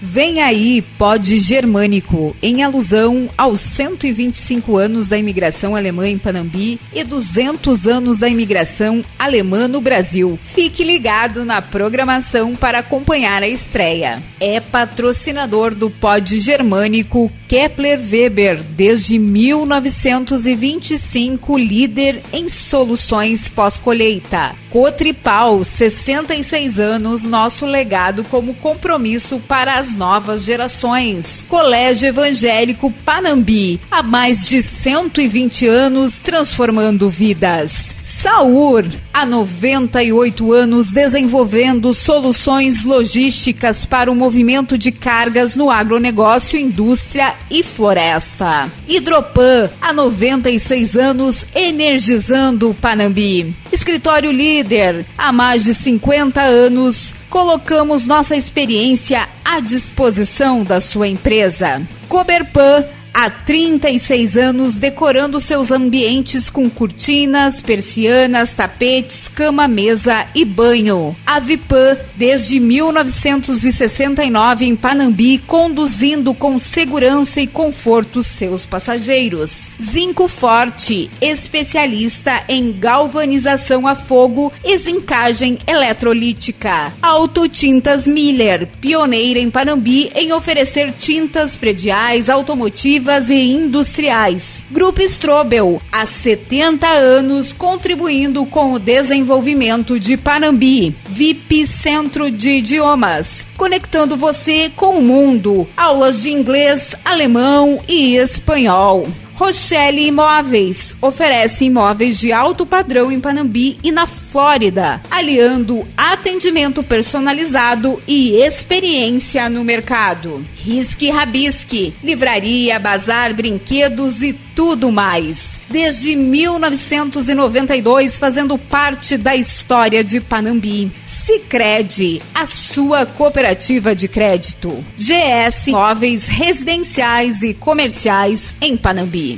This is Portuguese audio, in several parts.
Vem aí, Pod Germânico, em alusão aos 125 anos da imigração alemã em Panambi e 200 anos da imigração alemã no Brasil. Fique ligado na programação para acompanhar a estreia. É patrocinador do Pod Germânico Kepler Weber, desde 1925, líder em soluções pós-colheita. Cotripal, 66 anos, nosso legado como compromisso para as novas gerações. Colégio Evangélico Panambi, há mais de 120 anos transformando vidas. Saur, há 98 anos desenvolvendo soluções logísticas para o movimento de cargas no agronegócio, indústria e floresta. Hidropan, há 96 anos energizando Panambi. Escritório Líder, há mais de 50 anos, colocamos nossa experiência à disposição da sua empresa. Coberpan, há 36 anos decorando seus ambientes com cortinas, persianas, tapetes, cama, mesa e banho. Avipan, desde 1969 em Panambi, conduzindo com segurança e conforto seus passageiros. Zinco Forte, especialista em galvanização a fogo e zincagem eletrolítica. Autotintas Miller, pioneira em Panambi em oferecer tintas prediais, automotivas e industriais. Grupo Strobel, há 70 anos contribuindo com o desenvolvimento de Panambi. VIP Centro de Idiomas, conectando você com o mundo. Aulas de inglês, alemão e espanhol. Rochelle Imóveis, oferece imóveis de alto padrão em Panambi e na Flórida, aliando atendimento personalizado e experiência no mercado. Risque Rabisque, livraria, bazar, brinquedos e tudo mais. Desde 1992, fazendo parte da história de Panambi. Sicredi, a sua cooperativa de crédito. GS Imóveis residenciais e comerciais em Panambi.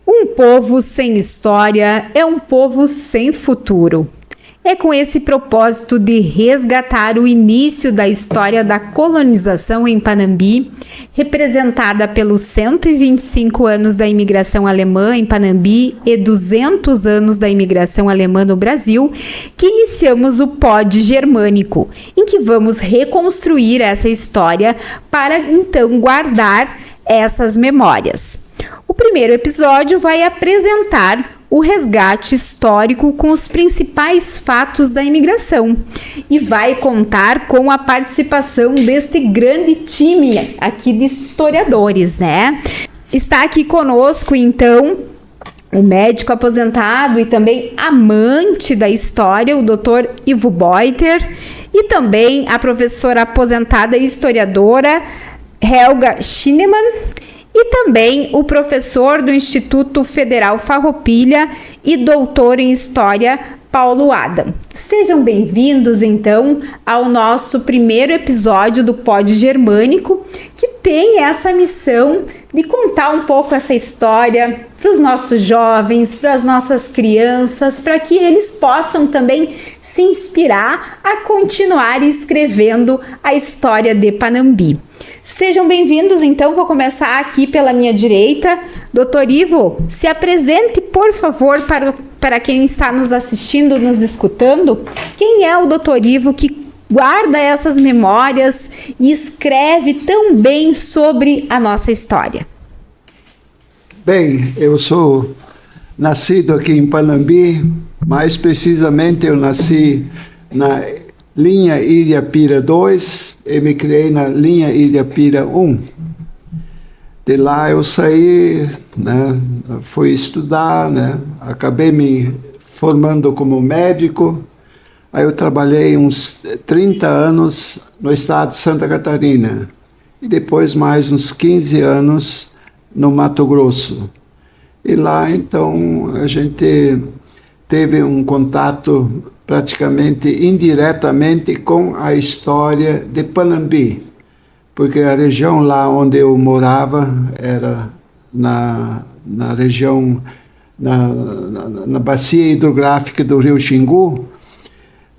Um povo sem história é um povo sem futuro. É com esse propósito de resgatar o início da história da colonização em Panambi, representada pelos 125 anos da imigração alemã em Panambi e 200 anos da imigração alemã no Brasil, que iniciamos o Pod Germânico, em que vamos reconstruir essa história para então guardar essas memórias. O primeiro episódio vai apresentar o resgate histórico com os principais fatos da imigração e vai contar com a participação deste grande time aqui de historiadores, né? Está aqui conosco, então, o médico aposentado e também amante da história, o Dr. Ivo Beuter, e também a professora aposentada e historiadora Helga Schienemann, e também o professor do Instituto Federal Farroupilha e doutor em História, Paulo Adam. Sejam bem-vindos, então, ao nosso primeiro episódio do Pod Germânico, que tem essa missão de contar um pouco essa história para os nossos jovens, para as nossas crianças, para que eles possam também se inspirar a continuar escrevendo a história de Panambi. Sejam bem-vindos, então, vou começar aqui pela minha direita. Doutor Ivo, se apresente, por favor, para quem está nos assistindo, nos escutando. Quem é o Doutor Ivo que guarda essas memórias e escreve tão bem sobre a nossa história? Bem, eu sou nascido aqui em Panambi, mais precisamente eu nasci na linha Ilha-Pira 2 e me criei na linha Ilha-Pira 1. De lá eu saí, né, fui estudar, né, acabei me formando como médico. Aí eu trabalhei uns 30 anos no estado de Santa Catarina e depois mais uns 15 anos no Mato Grosso. E lá, então, a gente teve um contato praticamente indiretamente com a história de Panambi, porque a região lá onde eu morava era na região, na bacia hidrográfica do Rio Xingu.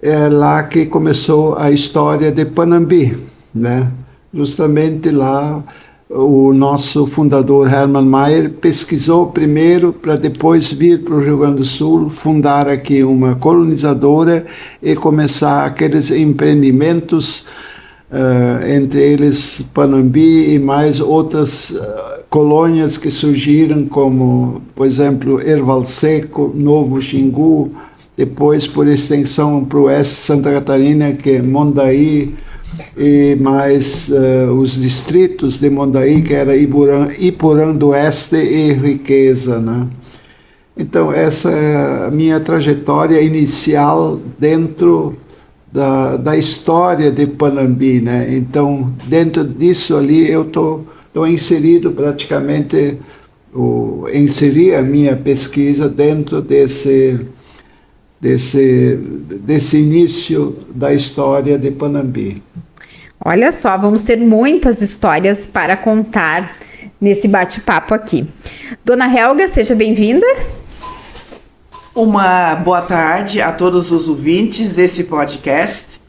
é lá que começou a história de Panambi, né? Justamente lá o nosso fundador Hermann Mayer pesquisou primeiro para depois vir para o Rio Grande do Sul, fundar aqui uma colonizadora e começar aqueles empreendimentos, entre eles Panambi e mais outras colônias que surgiram, como, por exemplo, Erval Seco, Novo Xingu, depois, por extensão, para o oeste de Santa Catarina, que é Mondaí, e mais os distritos de Mondaí, que era Ipurã do Oeste e Riqueza, né? Então, essa é a minha trajetória inicial dentro da história de Panambi, né? Então, dentro disso ali, eu estou inserido praticamente, inseri a minha pesquisa dentro desse início da história de Panambi. Olha só, vamos ter muitas histórias para contar nesse bate-papo aqui. Dona Helga, seja bem-vinda. Uma boa tarde a todos os ouvintes desse podcast.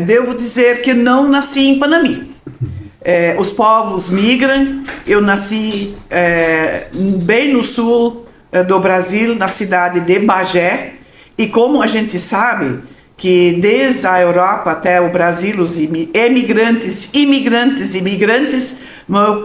Devo dizer que não nasci em Panambi. Os povos migram. Eu nasci bem no sul do Brasil, na cidade de Bagé. E como a gente sabe que desde a Europa até o Brasil, os imigrantes,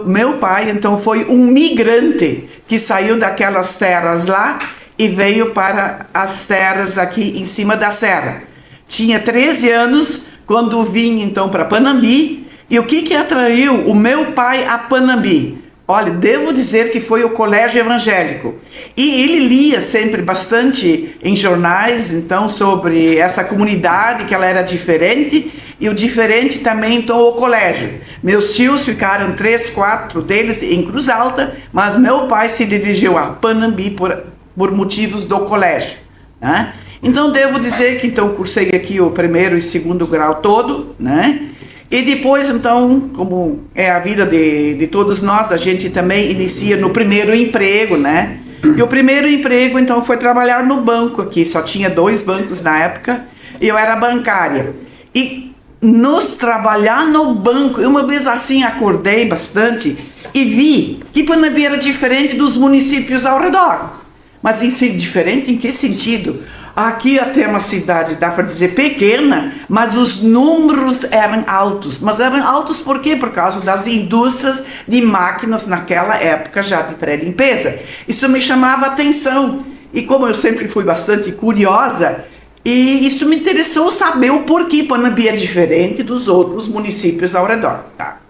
meu pai então foi um migrante que saiu daquelas terras lá e veio para as terras aqui em cima da serra. Tinha 13 anos quando vim então para Panambi. E o que atraiu o meu pai a Panambi? Olha, devo dizer que foi o colégio evangélico. E ele lia sempre bastante em jornais, então, sobre essa comunidade, que ela era diferente, e o diferente também, então, o colégio. Meus tios ficaram 3, 4 deles em Cruz Alta, mas meu pai se dirigiu a Panambi por motivos do colégio, né? Então, devo dizer que, então, cursei aqui o primeiro e segundo grau todo, né? E depois, então, como é a vida de todos nós, a gente também inicia no primeiro emprego, né? E o primeiro emprego, então, foi trabalhar no banco aqui. Só tinha 2 bancos na época e eu era bancária. E nos trabalhar no banco, uma vez assim acordei bastante e vi que Panambi era diferente dos municípios ao redor. Mas diferente em que sentido? Aqui até uma cidade, dá para dizer, pequena, mas os números eram altos. Mas eram altos por quê? Por causa das indústrias de máquinas naquela época já de pré-limpeza. Isso me chamava a atenção. E como eu sempre fui bastante curiosa, e isso me interessou saber o porquê Panambi é diferente dos outros municípios ao redor. Tá?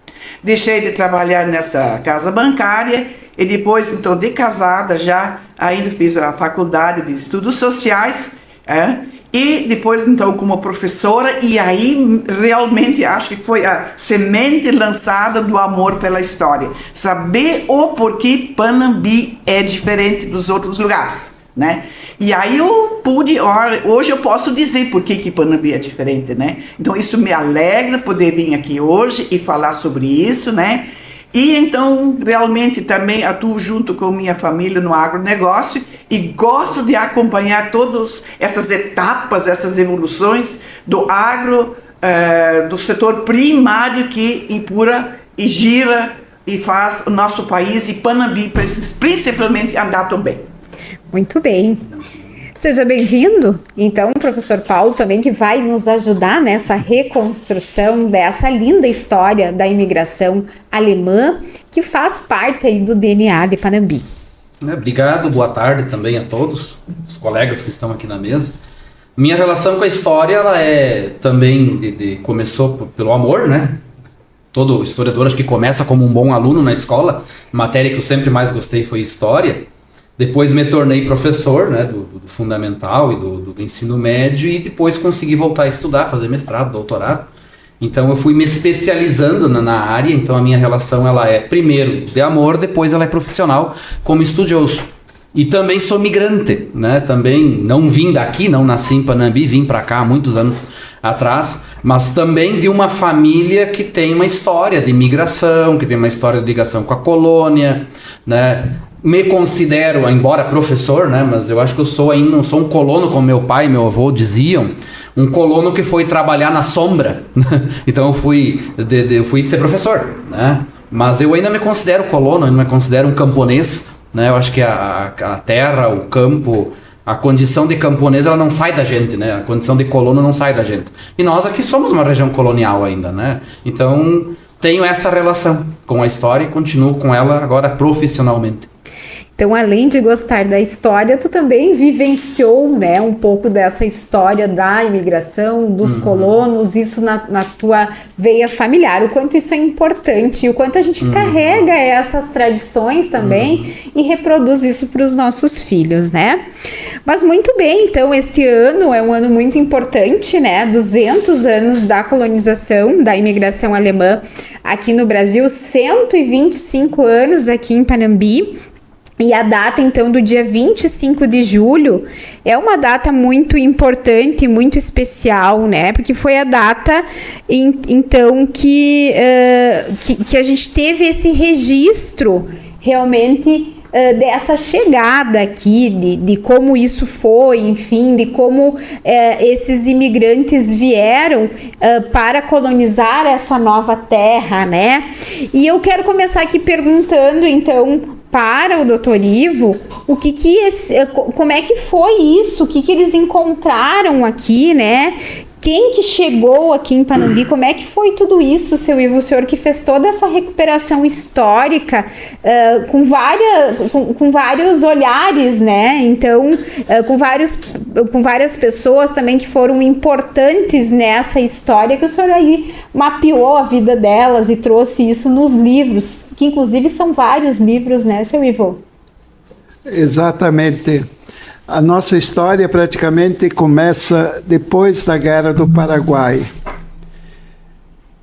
Deixei de trabalhar nessa casa bancária e depois, então, de casada já, ainda fiz a faculdade de estudos sociais, e depois, então, como professora, e aí realmente acho que foi a semente lançada do amor pela história. Saber o porquê Panambi é diferente dos outros lugares, né? E aí eu pude, hoje eu posso dizer por que Panambi é diferente, né? Então isso me alegra poder vir aqui hoje e falar sobre isso, né? E então realmente também atuo junto com minha família no agronegócio e gosto de acompanhar todas essas etapas, essas evoluções do agro, do setor primário que empurra e gira e faz o nosso país e Panambi principalmente andar também. Muito bem. Seja bem-vindo, então, professor Paulo, também que vai nos ajudar nessa reconstrução dessa linda história da imigração alemã, que faz parte aí do DNA de Panambi. Obrigado, boa tarde também a todos, os colegas que estão aqui na mesa. Minha relação com a história, ela é também, começou pelo amor, né? Todo historiador acho que começa como um bom aluno na escola, matéria que eu sempre mais gostei foi história. Depois me tornei professor, né, do fundamental e do ensino médio e depois consegui voltar a estudar, fazer mestrado, doutorado. Então eu fui me especializando na área, então a minha relação ela é primeiro de amor, depois ela é profissional como estudioso. E também sou migrante, né, também não vim daqui, não nasci em Panambi, vim para cá há muitos anos atrás, mas também de uma família que tem uma história de imigração, que tem uma história de ligação com a colônia, né. Me considero, embora professor, né, mas eu acho que eu sou ainda não sou um colono como meu pai e meu avô diziam. um colono que foi trabalhar na sombra. Então eu fui ser professor, né? Mas eu ainda me considero colono, ainda me considero um camponês, né? Eu acho que a terra, o campo, a condição de camponês, ela não sai da gente, né? A condição de colono não sai da gente. E nós aqui somos uma região colonial ainda, né? Então tenho essa relação com a história e continuo com ela agora profissionalmente. Então, além de gostar da história, tu também vivenciou, né, um pouco dessa história da imigração, dos colonos, isso na tua veia familiar, o quanto isso é importante, o quanto a gente carrega essas tradições também e reproduz isso para os nossos filhos, né? Mas muito bem, então este ano é um ano muito importante, né? 200 anos da colonização, da imigração alemã aqui no Brasil, 125 anos aqui em Panambi. E a data, então, do dia 25 de julho é uma data muito importante, muito especial, né? Porque foi a data, então, que a gente teve esse registro, realmente, dessa chegada aqui, de como isso foi, enfim, de como esses imigrantes vieram para colonizar essa nova terra, né? E eu quero começar aqui perguntando, então, para o Dr. Ivo, como é que foi isso? O que eles encontraram aqui, né? Quem que chegou aqui em Panambi? Como é que foi tudo isso, seu Ivo? O senhor que fez toda essa recuperação histórica com vários olhares, né? Então, com várias pessoas também que foram importantes nessa história, que o senhor aí mapeou a vida delas e trouxe isso nos livros, que inclusive são vários livros, né, seu Ivo? Exatamente. A nossa história praticamente começa depois da Guerra do Paraguai,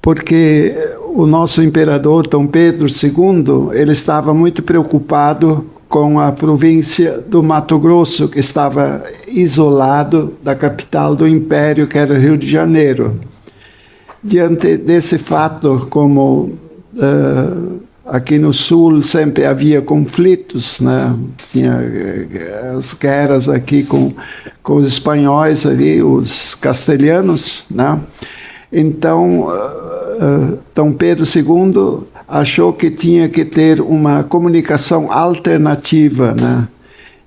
porque o nosso imperador Dom Pedro II, ele estava muito preocupado com a província do Mato Grosso, que estava isolado da capital do império, que era Rio de Janeiro. Diante desse fato, como aqui no sul sempre havia conflitos, né? Tinha as guerras aqui com os espanhóis ali, os castelhanos, né? Então, Dom Pedro II achou que tinha que ter uma comunicação alternativa, né?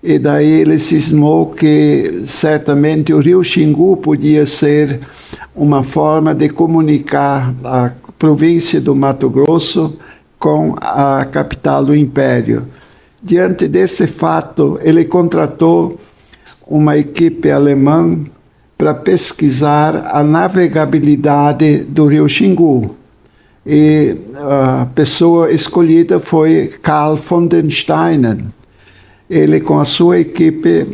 E daí ele cismou que certamente o rio Xingu podia ser uma forma de comunicar a província do Mato Grosso com a capital do império. Diante desse fato, ele contratou uma equipe alemã para pesquisar a navegabilidade do rio Xingu. E a pessoa escolhida foi Carl von den Steinen. Ele, com a sua equipe,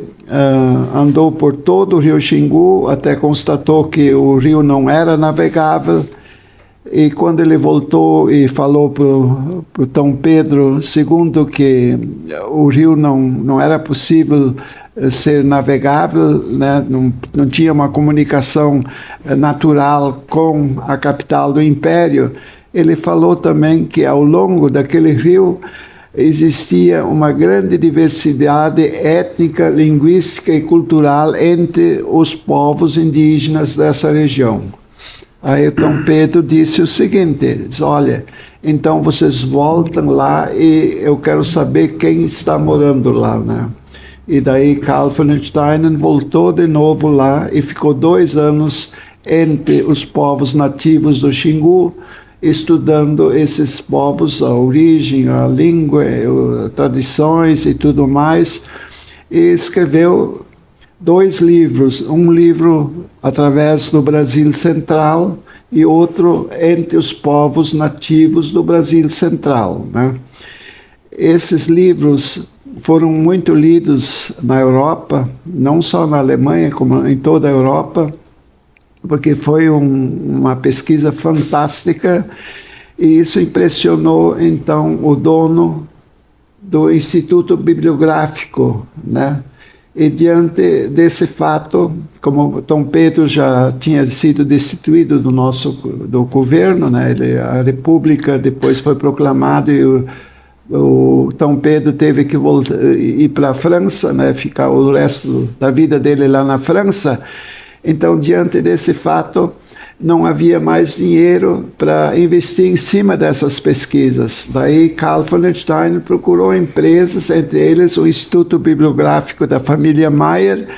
andou por todo o rio Xingu, até constatou que o rio não era navegável. E quando ele voltou e falou para o Dom Pedro II que o rio não era possível ser navegável, né? Não tinha uma comunicação natural com a capital do império, ele falou também que ao longo daquele rio existia uma grande diversidade étnica, linguística e cultural entre os povos indígenas dessa região. Aí o Dom Pedro disse o seguinte, disse, olha, então vocês voltam lá e eu quero saber quem está morando lá, né? E daí Carl von den Steinen voltou de novo lá e ficou 2 anos entre os povos nativos do Xingu, estudando esses povos, a origem, a língua, tradições e tudo mais, e escreveu 2 livros, um livro através do Brasil Central e outro entre os povos nativos do Brasil Central, né? Esses livros foram muito lidos na Europa, não só na Alemanha, como em toda a Europa, porque foi uma pesquisa fantástica e isso impressionou, então, o dono do Instituto Bibliográfico, né? E diante desse fato, como Dom Pedro já tinha sido destituído do governo, né? A República depois foi proclamada e o Dom Pedro teve que ir para a França, né? Ficar o resto da vida dele lá na França. Então, diante desse fato, não havia mais dinheiro para investir em cima dessas pesquisas. Daí Carl von den Steinen procurou empresas, entre eles o Instituto Bibliográfico da família Mayer,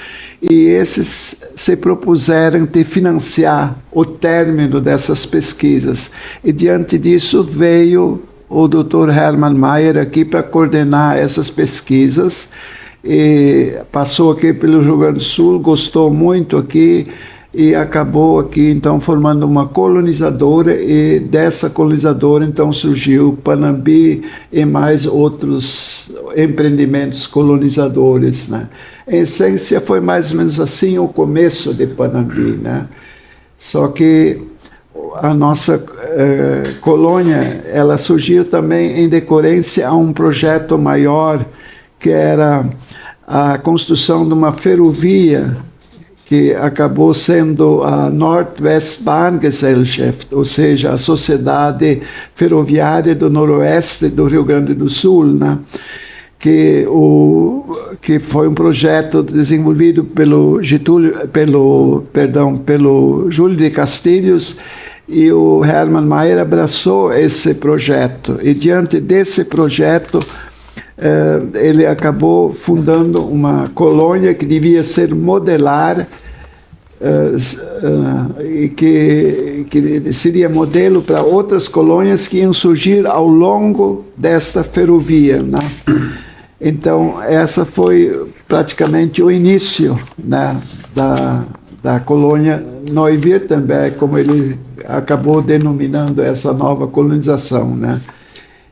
e esses se propuseram de financiar o término dessas pesquisas. E diante disso veio o Dr. Hermann Mayer aqui para coordenar essas pesquisas, e passou aqui pelo Rio Grande do Sul, gostou muito aqui, e acabou aqui então formando uma colonizadora, e dessa colonizadora então surgiu Panambi e mais outros empreendimentos colonizadores, né? Em essência foi mais ou menos assim o começo de Panambi, né? Só que a nossa colônia, ela surgiu também em decorrência a um projeto maior, que era a construção de uma ferrovia, que acabou sendo a Nordwestbahngesellschaft, ou seja, a Sociedade Ferroviária do Noroeste do Rio Grande do Sul, né? Que foi um projeto desenvolvido pelo Júlio de Castilhos, e o Hermann Mayer abraçou esse projeto, e diante desse projeto ele acabou fundando uma colônia que devia ser modelar, e que seria modelo para outras colônias que iam surgir ao longo desta ferrovia, né? Então, essa foi praticamente o início, né, da colônia Neu-Württemberg, como ele acabou denominando essa nova colonização, né?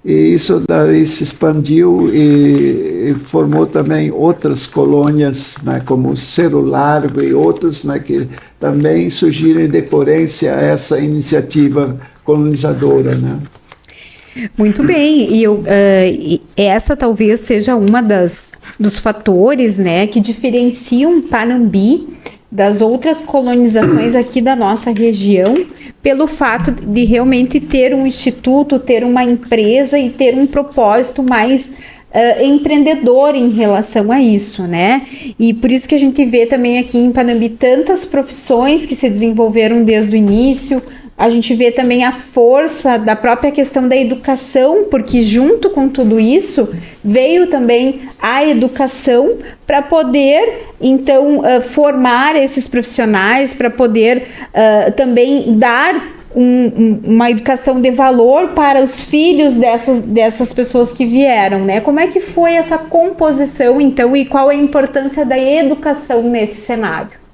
E isso daí se expandiu e formou também outras colônias, né, como Cerro Largo e outros, né, que também surgiram em decorrência a essa iniciativa colonizadora, né? Muito bem, e essa talvez seja uma dos fatores, né, que diferenciam Panambi das outras colonizações aqui da nossa região, pelo fato de realmente ter um instituto, ter uma empresa e ter um propósito mais empreendedor em relação a isso, né? E por isso que a gente vê também aqui em Panambi tantas profissões que se desenvolveram desde o início. A gente vê também a força da própria questão da educação, porque junto com tudo isso veio também a educação para poder, então, formar esses profissionais, para poder também dar uma educação de valor para os filhos dessas pessoas que vieram, né? Como é que foi essa composição, então, e qual é a importância da educação nesse cenário?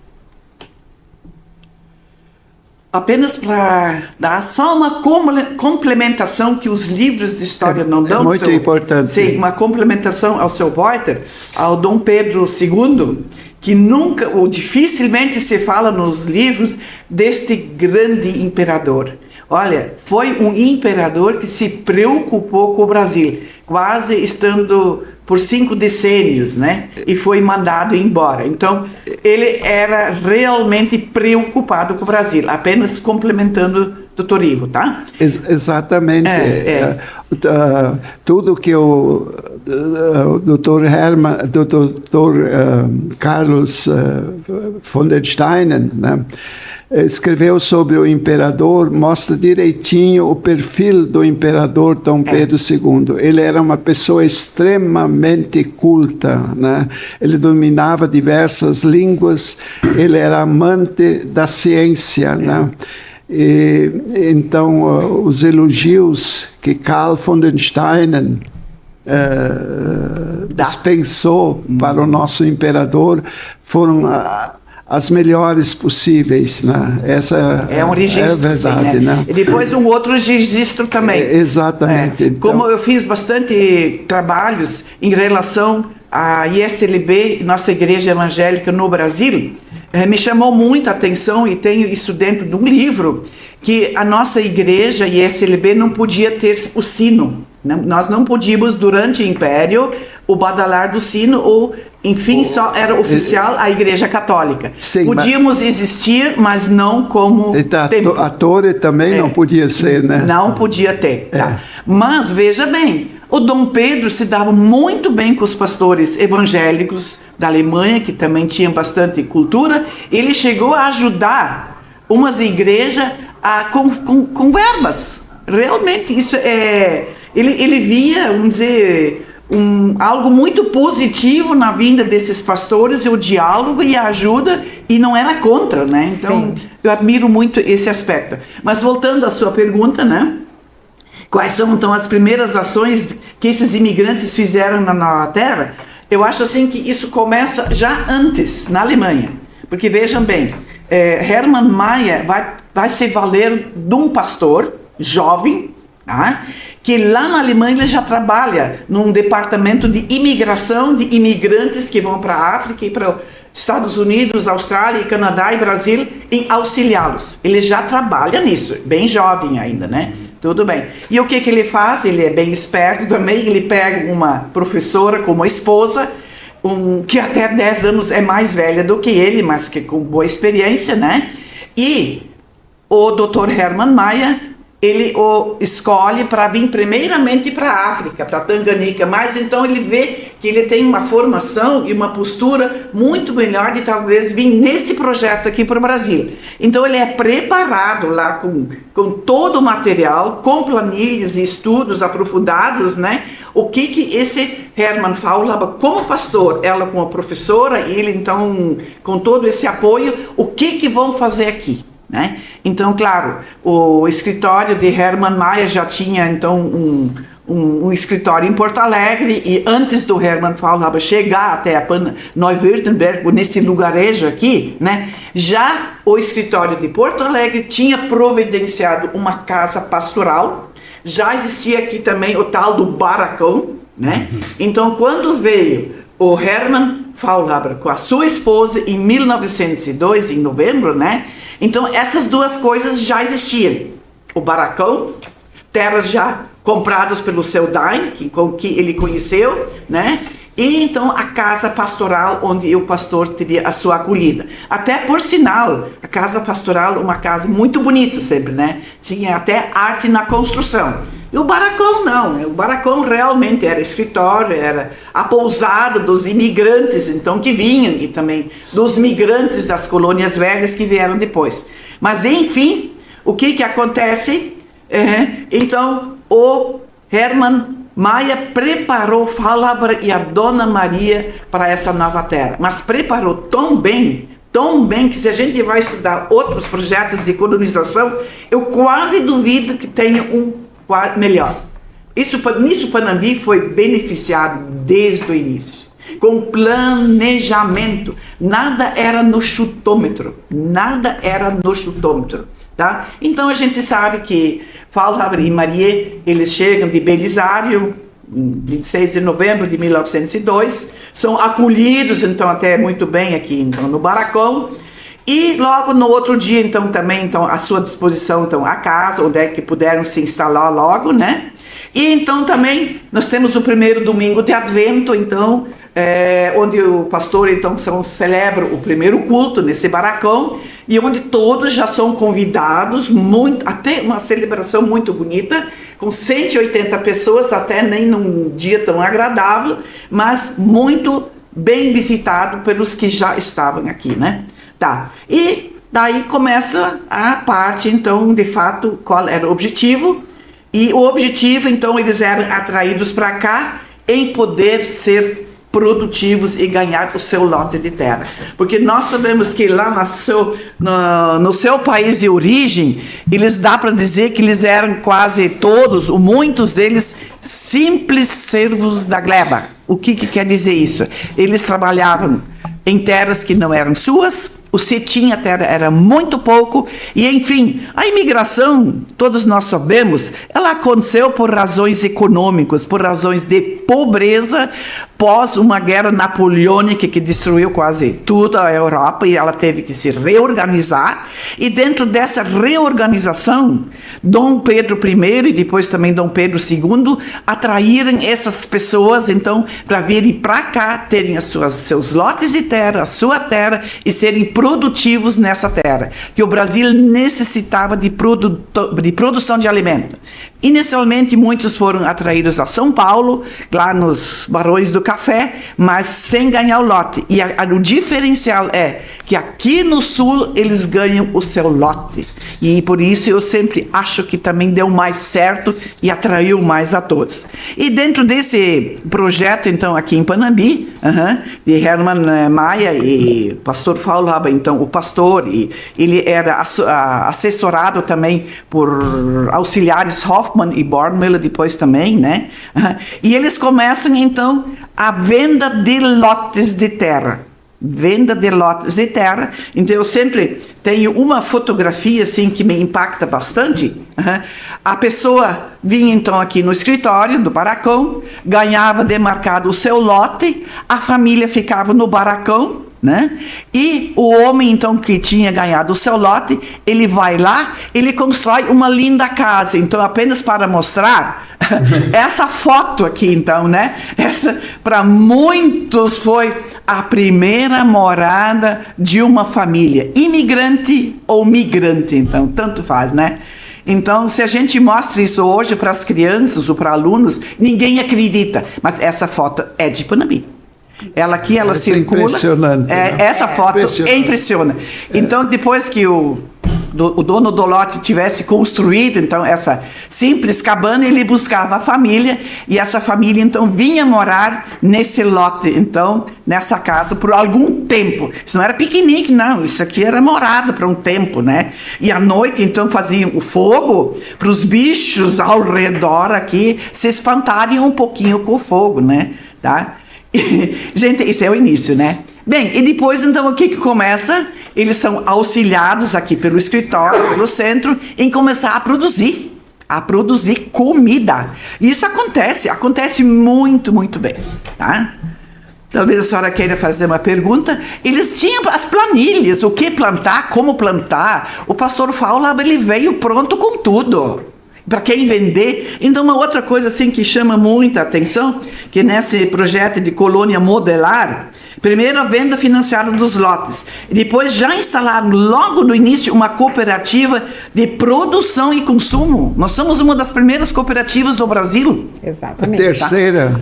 Apenas para dar só uma complementação que os livros de história não dão. É muito importante. Sim, uma complementação ao seu Reuter, ao Dom Pedro II, que nunca ou dificilmente se fala nos livros deste grande imperador. Olha, foi um imperador que se preocupou com o Brasil, quase estando por 5 decênios, né? E foi mandado embora. Então, ele era realmente preocupado com o Brasil, apenas complementando o Dr. Ivo, tá? Exatamente. Tudo que o Dr. Carlos von den Steinen, né, escreveu sobre o imperador, mostra direitinho o perfil do imperador Dom Pedro II. Ele era uma pessoa extremamente culta, né? Ele dominava diversas línguas, ele era amante da ciência, né? E, então, os elogios que Carl von den Steinen dispensou para o nosso imperador foram as melhores possíveis, né? Essa é um registro, verdade, sim, né? Né? E depois um outro registro também. Exatamente. Então, como eu fiz bastante trabalhos em relação à ISLB, nossa igreja evangélica no Brasil, me chamou muita atenção, e tenho isso dentro de um livro, que a nossa igreja ISLB não podia ter o sino. Nós não podíamos, durante o Império, o badalar do sino, ou, enfim, só era oficial a Igreja Católica. Sim, podíamos existir, mas não como a torre também não podia ser, né? Não podia ter. Tá? Mas, veja bem, O Dom Pedro se dava muito bem com os pastores evangélicos da Alemanha, que também tinham bastante cultura. Ele chegou a ajudar umas igrejas com verbas. Realmente, isso é... Ele via, vamos dizer, algo muito positivo na vinda desses pastores, o diálogo e a ajuda, e não era contra, né? Então, sim, eu admiro muito esse aspecto. Mas voltando à sua pergunta, né? Quais são, então, as primeiras ações que esses imigrantes fizeram na Nova Terra? Eu acho, assim, que isso começa já antes, na Alemanha. Porque, vejam bem, Hermann Mayer vai se valer de um pastor jovem, tá? Que lá na Alemanha ele já trabalha num departamento de imigração de imigrantes que vão para a África e para Estados Unidos, Austrália, Canadá e Brasil, em auxiliá-los. Ele já trabalha nisso, bem jovem ainda, né? Tudo bem. E o que ele faz? Ele é bem esperto também, ele pega uma professora como esposa, que até 10 anos é mais velha do que ele, mas que com boa experiência, né? E o Dr. Hermann Mayer, ele o escolhe para vir primeiramente para a África, para Tanganica, mas então ele vê que ele tem uma formação e uma postura muito melhor de talvez vir nesse projeto aqui para o Brasil. Então ele é preparado lá com todo o material, com planilhas e estudos aprofundados, né? O que esse Hermann Faulhaber, como pastor, ela como professora, ele então com todo esse apoio, o que vão fazer aqui? Né? Então, claro, o escritório de Hermann Mayer já tinha então um escritório em Porto Alegre, e antes do Hermann Faulhaber chegar até a Neu-Württemberg, nesse lugarejo aqui, né, já o escritório de Porto Alegre tinha providenciado uma casa pastoral, já existia aqui também o tal do barracão, né? Então, quando veio o Hermann Faulhaber com a sua esposa em 1902, em novembro, né? Então, essas duas coisas já existiam. O barracão, terras já compradas pelo seu Dain, que ele conheceu, né? E então a casa pastoral, onde o pastor teria a sua acolhida. Até por sinal, a casa pastoral, uma casa muito bonita sempre, né? Tinha até arte na construção. E o barracão não, o barracão realmente era escritório, era a pousada dos imigrantes, então, que vinham, e também dos migrantes das colônias velhas que vieram depois. Mas, enfim, o que acontece? Então, o Hermann Mayer preparou Faulhaber e a Dona Maria para essa nova terra, mas preparou tão bem, que se a gente vai estudar outros projetos de colonização, eu quase duvido que tenha um melhor. Nisso Panambi foi beneficiado desde o início, com planejamento. Nada era no chutômetro, tá? Então a gente sabe que Faulhaber e Maria, eles chegam de Belisário, 26 de novembro de 1902, são acolhidos então até muito bem aqui então, no barracão. E logo no outro dia, então, também, então, à sua disposição, então, a casa, onde é que puderam se instalar logo, né? E então também nós temos o primeiro domingo de Advento, então, onde o pastor, então, celebra o primeiro culto nesse barracão, e onde todos já são convidados, até uma celebração muito bonita, com 180 pessoas, até nem num dia tão agradável, mas muito bem visitado pelos que já estavam aqui, né? Tá. E daí começa a parte, então, de fato, qual era o objetivo. E o objetivo, então, eles eram atraídos para cá em poder ser produtivos e ganhar o seu lote de terra. Porque nós sabemos que lá no seu país de origem, eles dá para dizer que eles eram quase todos, ou muitos deles, simples servos da gleba. O que quer dizer isso? Eles trabalhavam em terras que não eram suas, o se tinha terra era muito pouco, e enfim, a imigração, todos nós sabemos, ela aconteceu por razões econômicas, por razões de pobreza, pós uma guerra napoleônica que destruiu quase tudo a Europa, e ela teve que se reorganizar, e dentro dessa reorganização, Dom Pedro I e depois também Dom Pedro II atraíram essas pessoas, então, para virem para cá, terem seus lotes de terra, a sua terra, e serem produtivos nessa terra, que o Brasil necessitava de produção de alimento. Inicialmente, muitos foram atraídos a São Paulo, lá nos Barões do Café, mas sem ganhar o lote. E o diferencial é que aqui no Sul eles ganham o seu lote. E por isso eu sempre acho que também deu mais certo e atraiu mais a todos. E dentro desse projeto, então, aqui em Panambi, de Hermann Maia e pastor Paulo Haber, então, o pastor, e ele era assessorado também por auxiliares Hoffman e Bornmüller depois também, né? E eles começam, então, a venda de lotes de terra. Venda de lotes de terra. Então, eu sempre tenho uma fotografia, assim, que me impacta bastante. A pessoa vinha, então, aqui no escritório do barracão, ganhava demarcado o seu lote, a família ficava no barracão, né? E o homem, então, que tinha ganhado o seu lote, ele vai lá, ele constrói uma linda casa. Então, apenas para mostrar essa foto aqui, então, né? Essa, para muitos, foi a primeira morada de uma família, imigrante ou migrante, então, tanto faz, né? Então, se a gente mostra isso hoje para as crianças ou para alunos, ninguém acredita. Mas essa foto é de Panambi. Ela aqui, ela circula. Impressionante. Essa foto impressiona. Então, depois que o dono do lote tivesse construído, então, essa simples cabana, ele buscava a família, e essa família, então, vinha morar nesse lote, então, nessa casa, por algum tempo. Isso não era piquenique, não. Isso aqui era morada por um tempo, né? E à noite, então, faziam o fogo para os bichos ao redor aqui se espantarem um pouquinho com o fogo, né? Tá? Gente, isso é o início, né? Bem, e depois, então, o que começa? Eles são auxiliados aqui pelo escritório, pelo centro, em começar a produzir comida. E isso acontece muito, muito bem, tá? Talvez a senhora queira fazer uma pergunta. Eles tinham as planilhas, o que plantar, como plantar. O pastor Fowler, ele veio pronto com tudo. Para quem vender. Então, uma outra coisa assim que chama muita atenção, que nesse projeto de colônia modelar, primeiro a venda financiada dos lotes, e depois já instalaram logo no início uma cooperativa de produção e consumo. Nós somos uma das primeiras cooperativas do Brasil. Exatamente.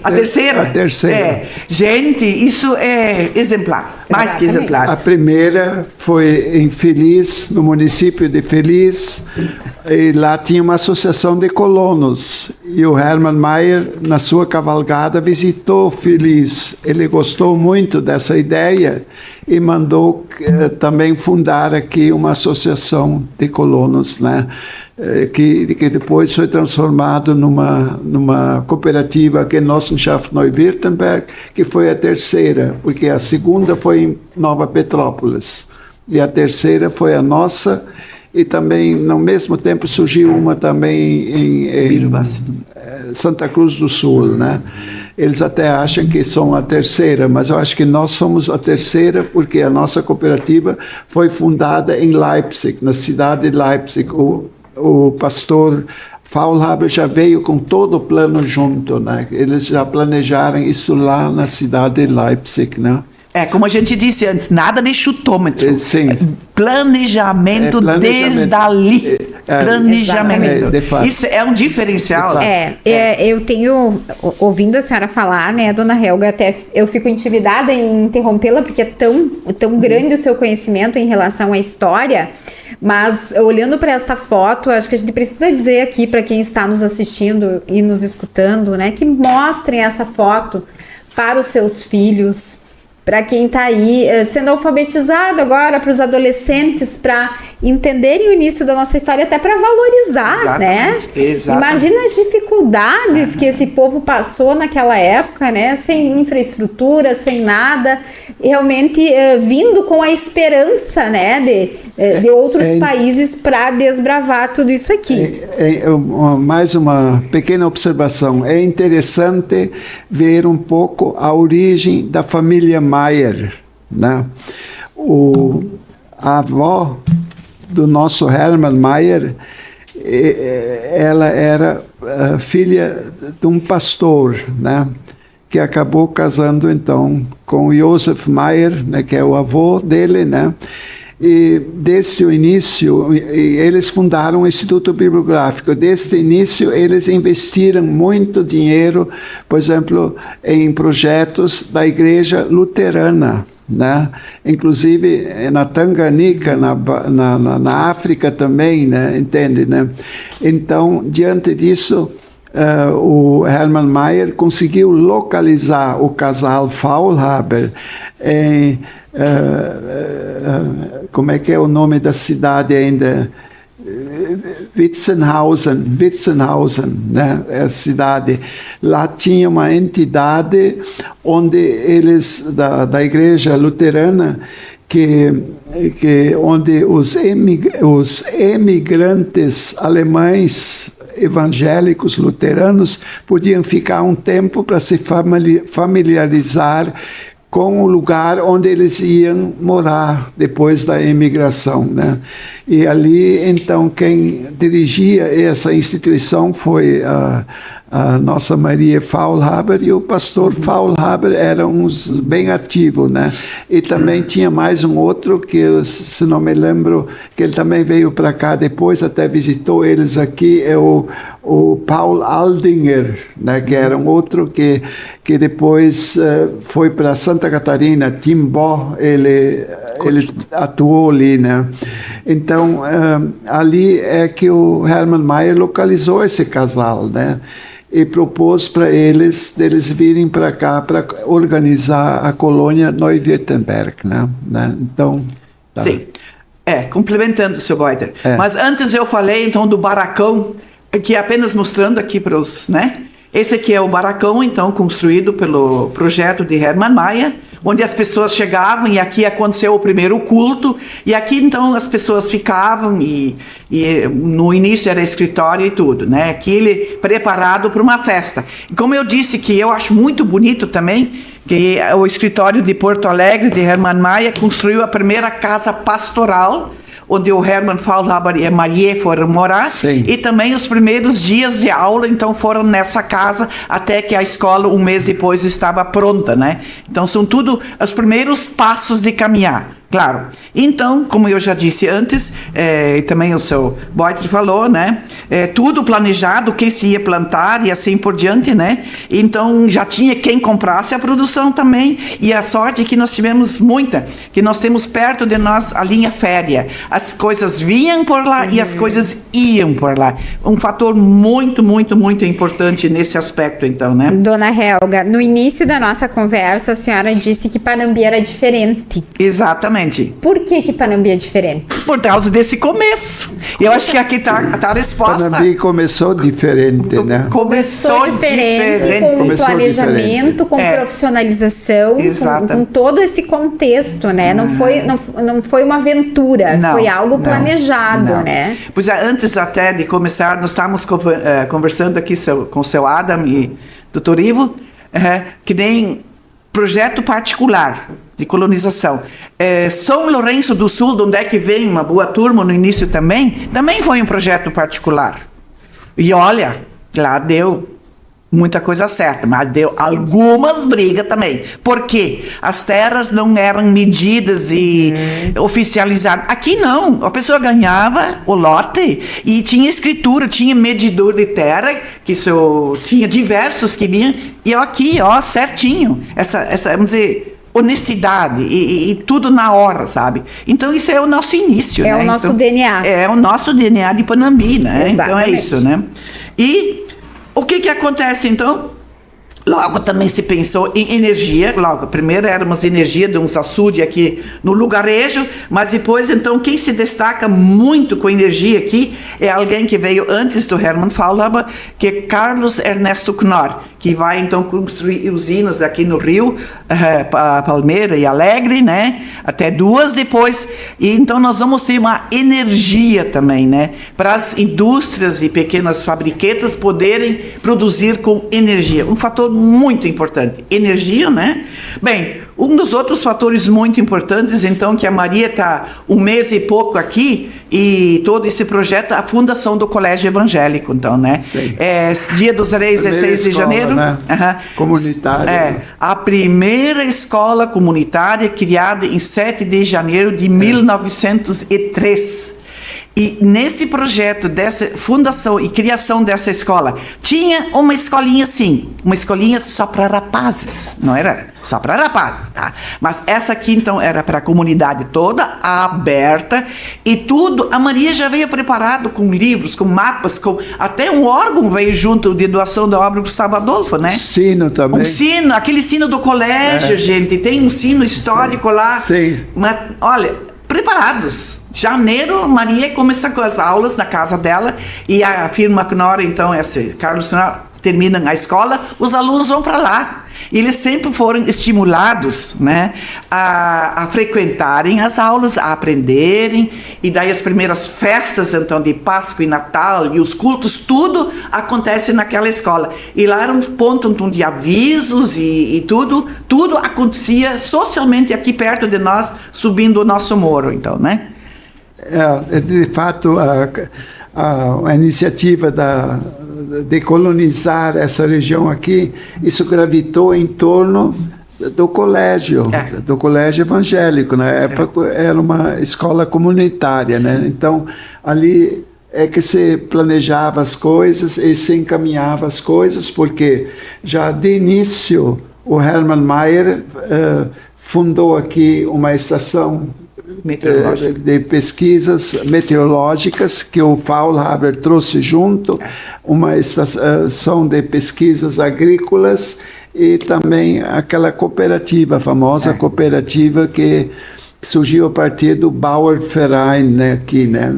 A terceira. Gente, isso é exemplar, mais que exemplar. A primeira foi em Feliz, no município de Feliz, e lá tinha uma associação de colonos, e o Hermann Mayer, na sua cavalgada, visitou Feliz. Ele gostou muito dessa ideia e mandou também fundar aqui uma associação de colonos, né? Que depois foi transformado numa cooperativa, Genossenschaft Neu-Württemberg, que foi a terceira, porque a segunda foi em Nova Petrópolis e a terceira foi a nossa. E também, no mesmo tempo, surgiu uma também em Santa Cruz do Sul, né? Eles até acham que são a terceira, mas eu acho que nós somos a terceira porque a nossa cooperativa foi fundada em Leipzig, na cidade de Leipzig. O pastor Faulhaber já veio com todo o plano junto, né? Eles já planejaram isso lá na cidade de Leipzig, né? Como a gente disse antes, nada de chutômetro. Sim. Planejamento desde ali. Planejamento. De fato. Isso é um diferencial. Eu tenho, ouvindo a senhora falar, né, dona Helga, até eu fico intimidada em interrompê-la, porque é tão grande o seu conhecimento em relação à história, mas olhando para esta foto, acho que a gente precisa dizer aqui para quem está nos assistindo e nos escutando, né, que mostrem essa foto para os seus filhos, para quem está aí sendo alfabetizado agora, para os adolescentes, para entenderem o início da nossa história, até para valorizar, né? Exatamente. Imagina as dificuldades que esse povo passou naquela época, né? Sem infraestrutura, sem nada, realmente vindo com a esperança, né? De outros países para desbravar tudo isso aqui. Mais uma pequena observação. É interessante ver um pouco a origem da família Mayer, né? A avó do nosso Hermann Mayer, ela era filha de um pastor, né? Que acabou casando então com Josef Mayer, né? Que é o avô dele, né? E desde o início, eles fundaram o Instituto Bibliográfico. Desde o início, eles investiram muito dinheiro, por exemplo, em projetos da Igreja Luterana, né? Inclusive na Tanganica, na África também, né? Entende, né? Então, diante disso, o Hermann Maier conseguiu localizar o casal Faulhaber em como é que é o nome da cidade ainda? Witzenhausen, né? É a cidade. Lá tinha uma entidade onde eles, da igreja luterana, onde os emigrantes alemães evangélicos luteranos podiam ficar um tempo para se familiarizar com o lugar onde eles iam morar depois da imigração, né? E ali, então, quem dirigia essa instituição foi a nossa Maria Faulhaber, e o pastor Faulhaber era bem ativo, né? E também tinha mais um outro que, se não me lembro, que ele também veio para cá depois, até visitou eles aqui, é o Paul Aldinger, né? Que era um outro que depois foi para Santa Catarina, Timbó, ele atuou ali, né? Então, ali é que o Hermann Maier localizou esse casal, né? E propôs para deles virem para cá para organizar a colônia Neuwirtemberg, né? Então, tá. Sim. Complementando o seu Boiter. Mas antes eu falei, então, do barracão, que apenas mostrando aqui para os, né? Esse aqui é o barracão, então, construído pelo projeto de Hermann Maier, onde as pessoas chegavam, e aqui aconteceu o primeiro culto, e aqui, então, as pessoas ficavam, e no início era escritório e tudo, né? Aquele preparado para uma festa. E como eu disse, que eu acho muito bonito também, que o escritório de Porto Alegre, de Hermann Maier, construiu a primeira casa pastoral, onde o Hermann Faulhaber e a Marie foram morar. Sim. E também os primeiros dias de aula, então, foram nessa casa, até que a escola, um mês depois, estava pronta, né? Então, são tudo os primeiros passos de caminhar. Claro. Então, como eu já disse antes, e também o seu Boiter falou, né? Tudo planejado, o que se ia plantar e assim por diante, né? Então, já tinha quem comprasse a produção também. E a sorte é que nós tivemos muita, que nós temos perto de nós a linha férrea. As coisas vinham por lá e as coisas iam por lá. Um fator muito, muito, muito importante nesse aspecto, então, né? Dona Helga, no início da nossa conversa, a senhora disse que Panambi era diferente. Exatamente. Por que Panambi é diferente? Por causa desse começo. Eu acho que aqui está a resposta. Panambi começou diferente, né? Começou diferente, com começou planejamento, diferente. com profissionalização, com todo esse contexto, né? Não foi uma aventura, Não, foi algo planejado, não. né? Pois antes até de começar, nós estávamos conversando aqui com o seu Adam e Dr. Ivo, que nem projeto particular de colonização. São Lourenço do Sul, de onde é que vem uma boa turma no início também foi um projeto particular. E olha, lá deu muita coisa certa, mas deu algumas brigas também. Por quê? As terras não eram medidas e oficializadas. Aqui não. A pessoa ganhava o lote e tinha escritura, tinha medidor de terra, que tinha diversos que vinham, e aqui, certinho. Essa vamos dizer, honestidade e tudo na hora, sabe? Então isso é o nosso início, né? O nosso DNA. É o nosso DNA de Panambi, né? Exatamente. Então é isso, né? E o que acontece, então? Logo também se pensou em energia. Logo, primeiro éramos energia de uns açudes aqui no lugarejo, mas depois, então, quem se destaca muito com energia aqui é alguém que veio antes do Hermann Faulhaber, que é Carlos Ernesto Knorr, que vai, então, construir usinas aqui no Rio, Palmeira e Alegre, né? Até 2 depois. E, então, nós vamos ter uma energia também, né? Para as indústrias e pequenas fabriquetas poderem produzir com energia. Um fator muito importante. Energia, né? Bem, Um dos outros fatores muito importantes, então, que a Maria está 1 mês e pouco aqui, e todo esse projeto, a fundação do Colégio Evangélico, então, né? Sim. Dia dos Reis, 16 de janeiro. Né? Comunitária. A primeira escola comunitária criada em 7 de janeiro de 1903. E nesse projeto dessa fundação e criação dessa escola, tinha uma escolinha assim, uma escolinha só para rapazes, não era só para rapazes, tá? Mas essa aqui então era para a comunidade toda, aberta, e tudo, a Maria já veio preparado com livros, com mapas, com até um órgão veio junto de doação da obra Gustavo Adolfo, né? Sino também. Um sino, aquele sino do colégio, gente, tem um sino histórico lá. Sim. Mas, olha, preparados. Janeiro, Maria começa com as aulas na casa dela, e a firma Knorr, então, Carlos Knorr, terminam a escola, os alunos vão para lá. E eles sempre foram estimulados, né, a frequentarem as aulas, a aprenderem, e daí as primeiras festas, então, de Páscoa e Natal, e os cultos, tudo acontece naquela escola. E lá era um ponto então, de avisos e tudo acontecia socialmente aqui perto de nós, subindo o nosso morro, então, né? De fato, a iniciativa de colonizar essa região aqui, isso gravitou em torno do colégio evangélico. Na época era uma escola comunitária, né? Então, ali é que se planejava as coisas e se encaminhava as coisas, porque já de início o Hermann Mayer fundou aqui uma estação de pesquisas meteorológicas que o Faulhaber trouxe junto, uma estação de pesquisas agrícolas e também aquela cooperativa, a famosa cooperativa que surgiu a partir do Bauernverein, né, aqui, né?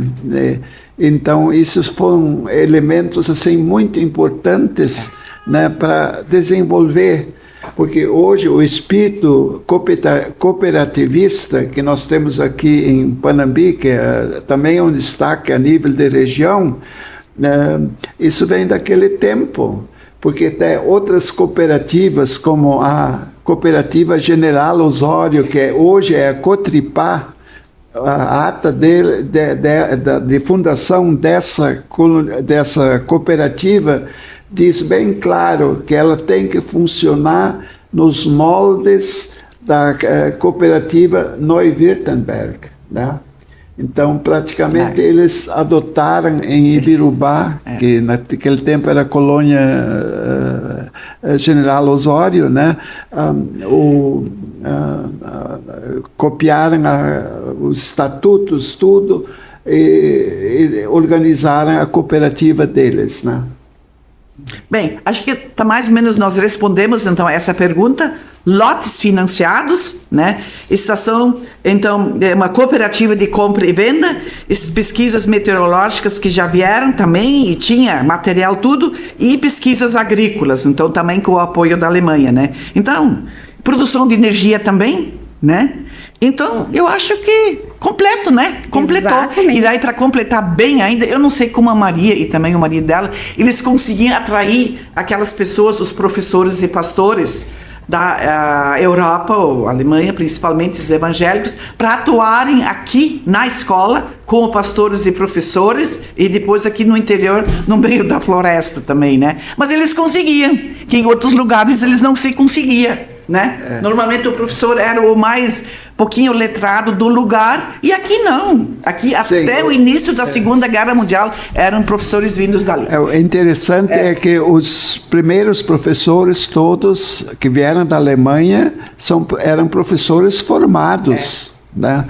Então, esses foram elementos assim muito importantes, né, para desenvolver. Porque hoje o espírito cooperativista que nós temos aqui em Panambi, que também é um destaque a nível de região, isso vem daquele tempo. Porque tem outras cooperativas, como a Cooperativa General Osório, que hoje é a Cotripá, a ata de fundação dessa cooperativa diz bem claro que ela tem que funcionar nos moldes da cooperativa Neu-Württemberg, né? Então, praticamente, eles adotaram em Ibirubá, que naquele tempo era a colônia General Osório, né? Copiaram os estatutos, tudo, e organizaram a cooperativa deles, né? Bem, acho que tá mais ou menos nós respondemos então a essa pergunta. Lotes financiados, né? Estação, então, é uma cooperativa de compra e venda, pesquisas meteorológicas que já vieram também, e tinha material tudo, e pesquisas agrícolas, então também com o apoio da Alemanha, né? Então, produção de energia também, né? Então, eu acho que completo, né? Completou. Exatamente. E daí, para completar bem ainda, eu não sei como a Maria e também o marido dela, eles conseguiam atrair aquelas pessoas, os professores e pastores da Europa, ou Alemanha, principalmente os evangélicos, para atuarem aqui na escola como pastores e professores, e depois aqui no interior, no meio da floresta também, né? Mas eles conseguiam, que em outros lugares eles não se conseguia, né? Normalmente o professor era o mais pouquinho letrado do lugar, e aqui não. Aqui até o início da Segunda Guerra Mundial eram professores vindos dali. O interessante é que os primeiros professores todos que vieram da Alemanha eram professores formados. Né?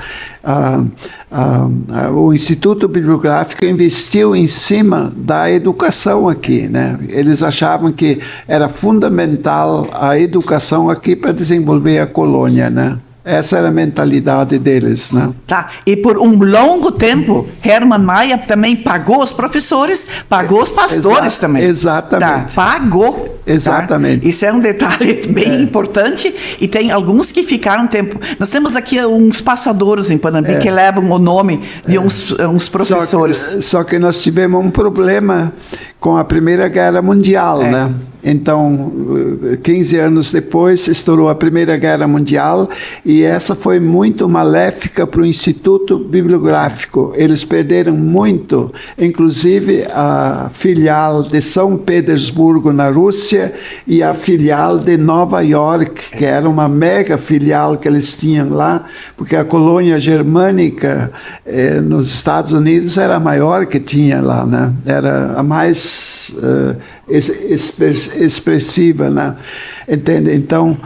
O Instituto Bibliográfico investiu em cima da educação aqui, né? Eles achavam que era fundamental a educação aqui para desenvolver a colônia, né? Essa era a mentalidade deles, né? Tá. E por um longo tempo, Hermann Mayer também pagou os professores, pagou os pastores também. Exatamente. Tá. Pagou. Exatamente. Tá? Isso é um detalhe bem importante, e tem alguns que ficaram tempo. Nós temos aqui uns passadores em Panambi que levam o nome de uns professores. Só que nós tivemos um problema, com a Primeira Guerra Mundial, né? Então, 15 anos depois, estourou a Primeira Guerra Mundial e essa foi muito maléfica para o Instituto Bibliográfico. Eles perderam muito, inclusive a filial de São Petersburgo, na Rússia, e a filial de Nova York, que era uma mega filial que eles tinham lá, porque a colônia germânica nos Estados Unidos era a maior que tinha lá, né? Era a mais expressiva, né? Entende? Então,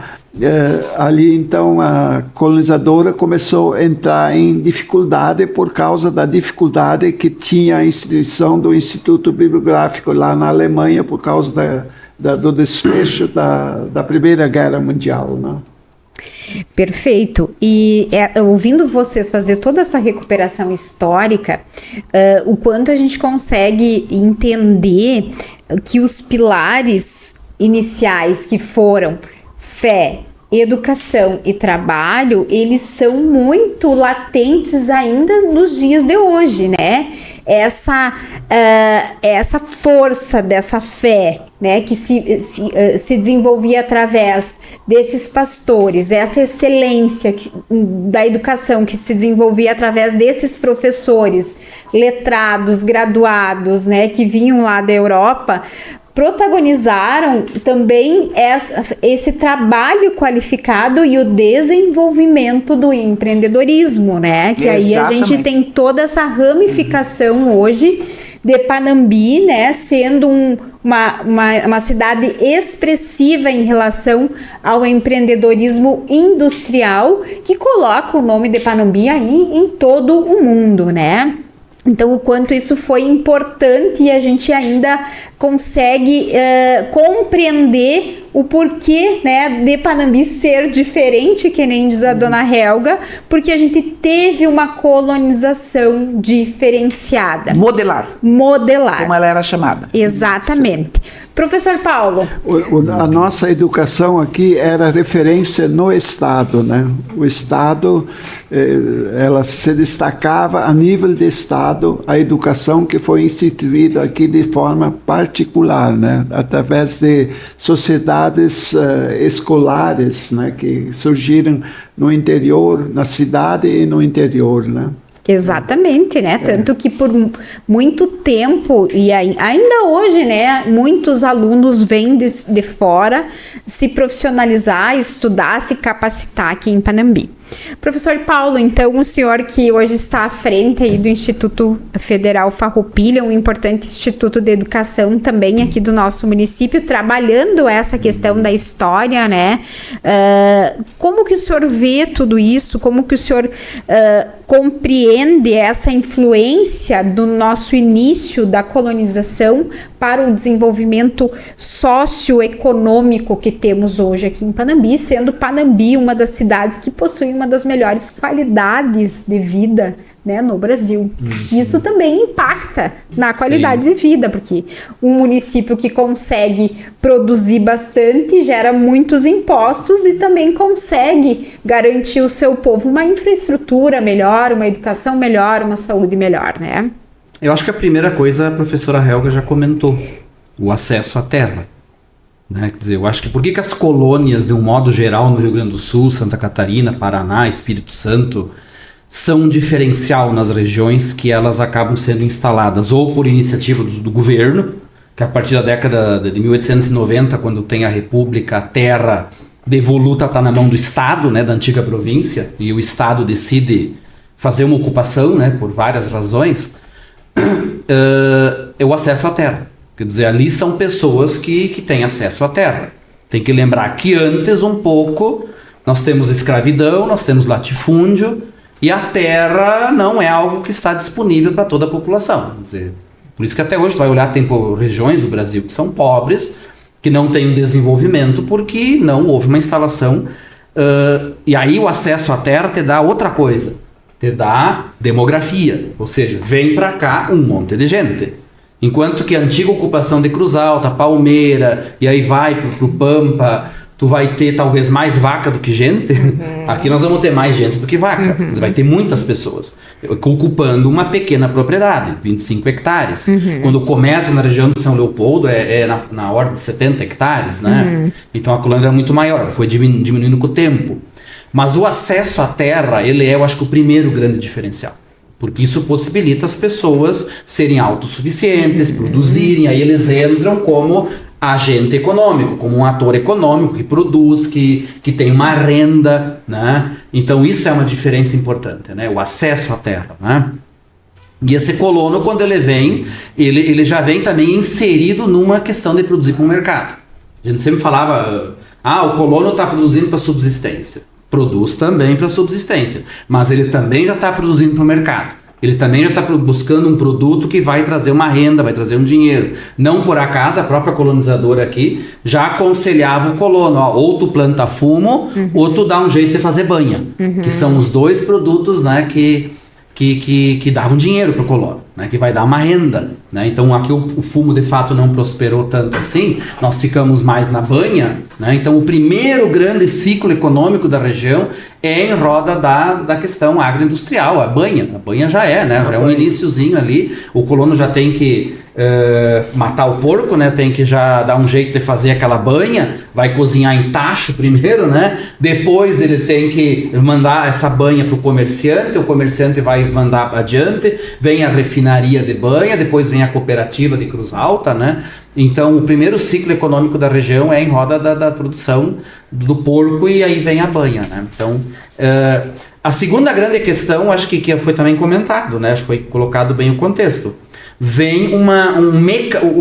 ali então a colonizadora começou a entrar em dificuldade por causa da dificuldade que tinha a instituição do Instituto Bibliográfico lá na Alemanha por causa do desfecho da Primeira Guerra Mundial, né? Perfeito. E ouvindo vocês fazer toda essa recuperação histórica, o quanto a gente consegue entender que os pilares iniciais que foram fé, educação e trabalho, eles são muito latentes ainda nos dias de hoje, né? Essa força dessa fé, né, que se desenvolvia através desses pastores, essa excelência da educação que se desenvolvia através desses professores letrados, graduados, né, que vinham lá da Europa, protagonizaram também esse trabalho qualificado e o desenvolvimento do empreendedorismo, né? Que aí a gente tem toda essa ramificação hoje de Panambi, né? Sendo uma cidade expressiva em relação ao empreendedorismo industrial, que coloca o nome de Panambi aí em todo o mundo, né? Então, o quanto isso foi importante e a gente ainda consegue compreender o porquê, né, de Panambi ser diferente, que nem diz a dona Helga, porque a gente teve uma colonização diferenciada. Modelar. Como ela era chamada. Exatamente. Professor Paulo. A nossa educação aqui era referência no Estado, né? O Estado, ela se destacava a nível de Estado, a educação que foi instituída aqui de forma particular, né? Através de sociedades escolares, né? Que surgiram no interior, na cidade e no interior, né? Exatamente, né? Tanto que por muito tempo, e ainda hoje, né, muitos alunos vêm de fora se profissionalizar, estudar, se capacitar aqui em Panambi. Professor Paulo, então o senhor que hoje está à frente aí do Instituto Federal Farroupilha, um importante instituto de educação também aqui do nosso município, trabalhando essa questão da história, né? Como que o senhor vê tudo isso? Como que o senhor compreende essa influência do nosso início da colonização para o desenvolvimento socioeconômico que temos hoje aqui em Panambi, sendo Panambi uma das cidades que possui uma das melhores qualidades de vida, né, no Brasil. Isso também impacta na qualidade de vida, porque um município que consegue produzir bastante gera muitos impostos e também consegue garantir ao seu povo uma infraestrutura melhor, uma educação melhor, uma saúde melhor, né? Eu acho que a primeira coisa a professora Helga já comentou, o acesso à terra. Né? Quer dizer, eu acho que por que as colônias, de um modo geral, no Rio Grande do Sul, Santa Catarina, Paraná, Espírito Santo, são um diferencial nas regiões que elas acabam sendo instaladas, ou por iniciativa do governo, que a partir da década de 1890, quando tem a República, a terra devoluta está na mão do Estado, né, da antiga província, e o Estado decide fazer uma ocupação, né, por várias razões, o acesso à terra. Quer dizer, ali são pessoas que têm acesso à terra. Tem que lembrar que antes, um pouco, nós temos escravidão, nós temos latifúndio, e a terra não é algo que está disponível para toda a população. Quer dizer, por isso que até hoje tu vai olhar, tem regiões do Brasil que são pobres, que não têm um desenvolvimento, porque não houve uma instalação. E aí o acesso à terra te dá outra coisa, te dá demografia, ou seja, vem para cá um monte de gente. Enquanto que a antiga ocupação de Cruz Alta, Palmeira, e aí vai pro Pampa, tu vai ter talvez mais vaca do que gente. Aqui nós vamos ter mais gente do que vaca. Vai ter muitas pessoas ocupando uma pequena propriedade, 25 hectares. Quando começa na região de São Leopoldo, na ordem de 70 hectares, né? Então a colônia era muito maior, foi diminuindo com o tempo. Mas o acesso à terra, ele é, eu acho que o primeiro grande diferencial. Porque isso possibilita as pessoas serem autossuficientes, produzirem, aí eles entram como agente econômico, como um ator econômico que produz, que tem uma renda, né? Então isso é uma diferença importante, né? O acesso à terra, né? E esse colono, quando ele vem, ele já vem também inserido numa questão de produzir para o mercado. A gente sempre falava, o colono está produzindo para subsistência. Produz também para subsistência, mas ele também já está produzindo para o mercado. Ele também já está buscando um produto que vai trazer uma renda, vai trazer um dinheiro. Não por acaso, a própria colonizadora aqui já aconselhava o colono, ou tu planta fumo, ou tu dá um jeito de fazer banha. Que são os dois produtos, né, que davam dinheiro para o colono, né, que vai dar uma renda, né? Então aqui o fumo de fato não prosperou tanto assim, nós ficamos mais na banha, né? Então o primeiro grande ciclo econômico da região é em roda da questão agroindustrial, a banha já é, né? Já é um iniciozinho ali, o colono já tem que matar o porco, né? Tem que já dar um jeito de fazer aquela banha, vai cozinhar em tacho primeiro, né? Depois ele tem que mandar essa banha para o comerciante vai mandar adiante, vem a refinaria de banha, depois vem a cooperativa de Cruz Alta, né? Então o primeiro ciclo econômico da região é em roda da produção do porco e aí vem a banha, né? Então a segunda grande questão, acho que foi também comentado, né? Acho que foi colocado bem o contexto. Vem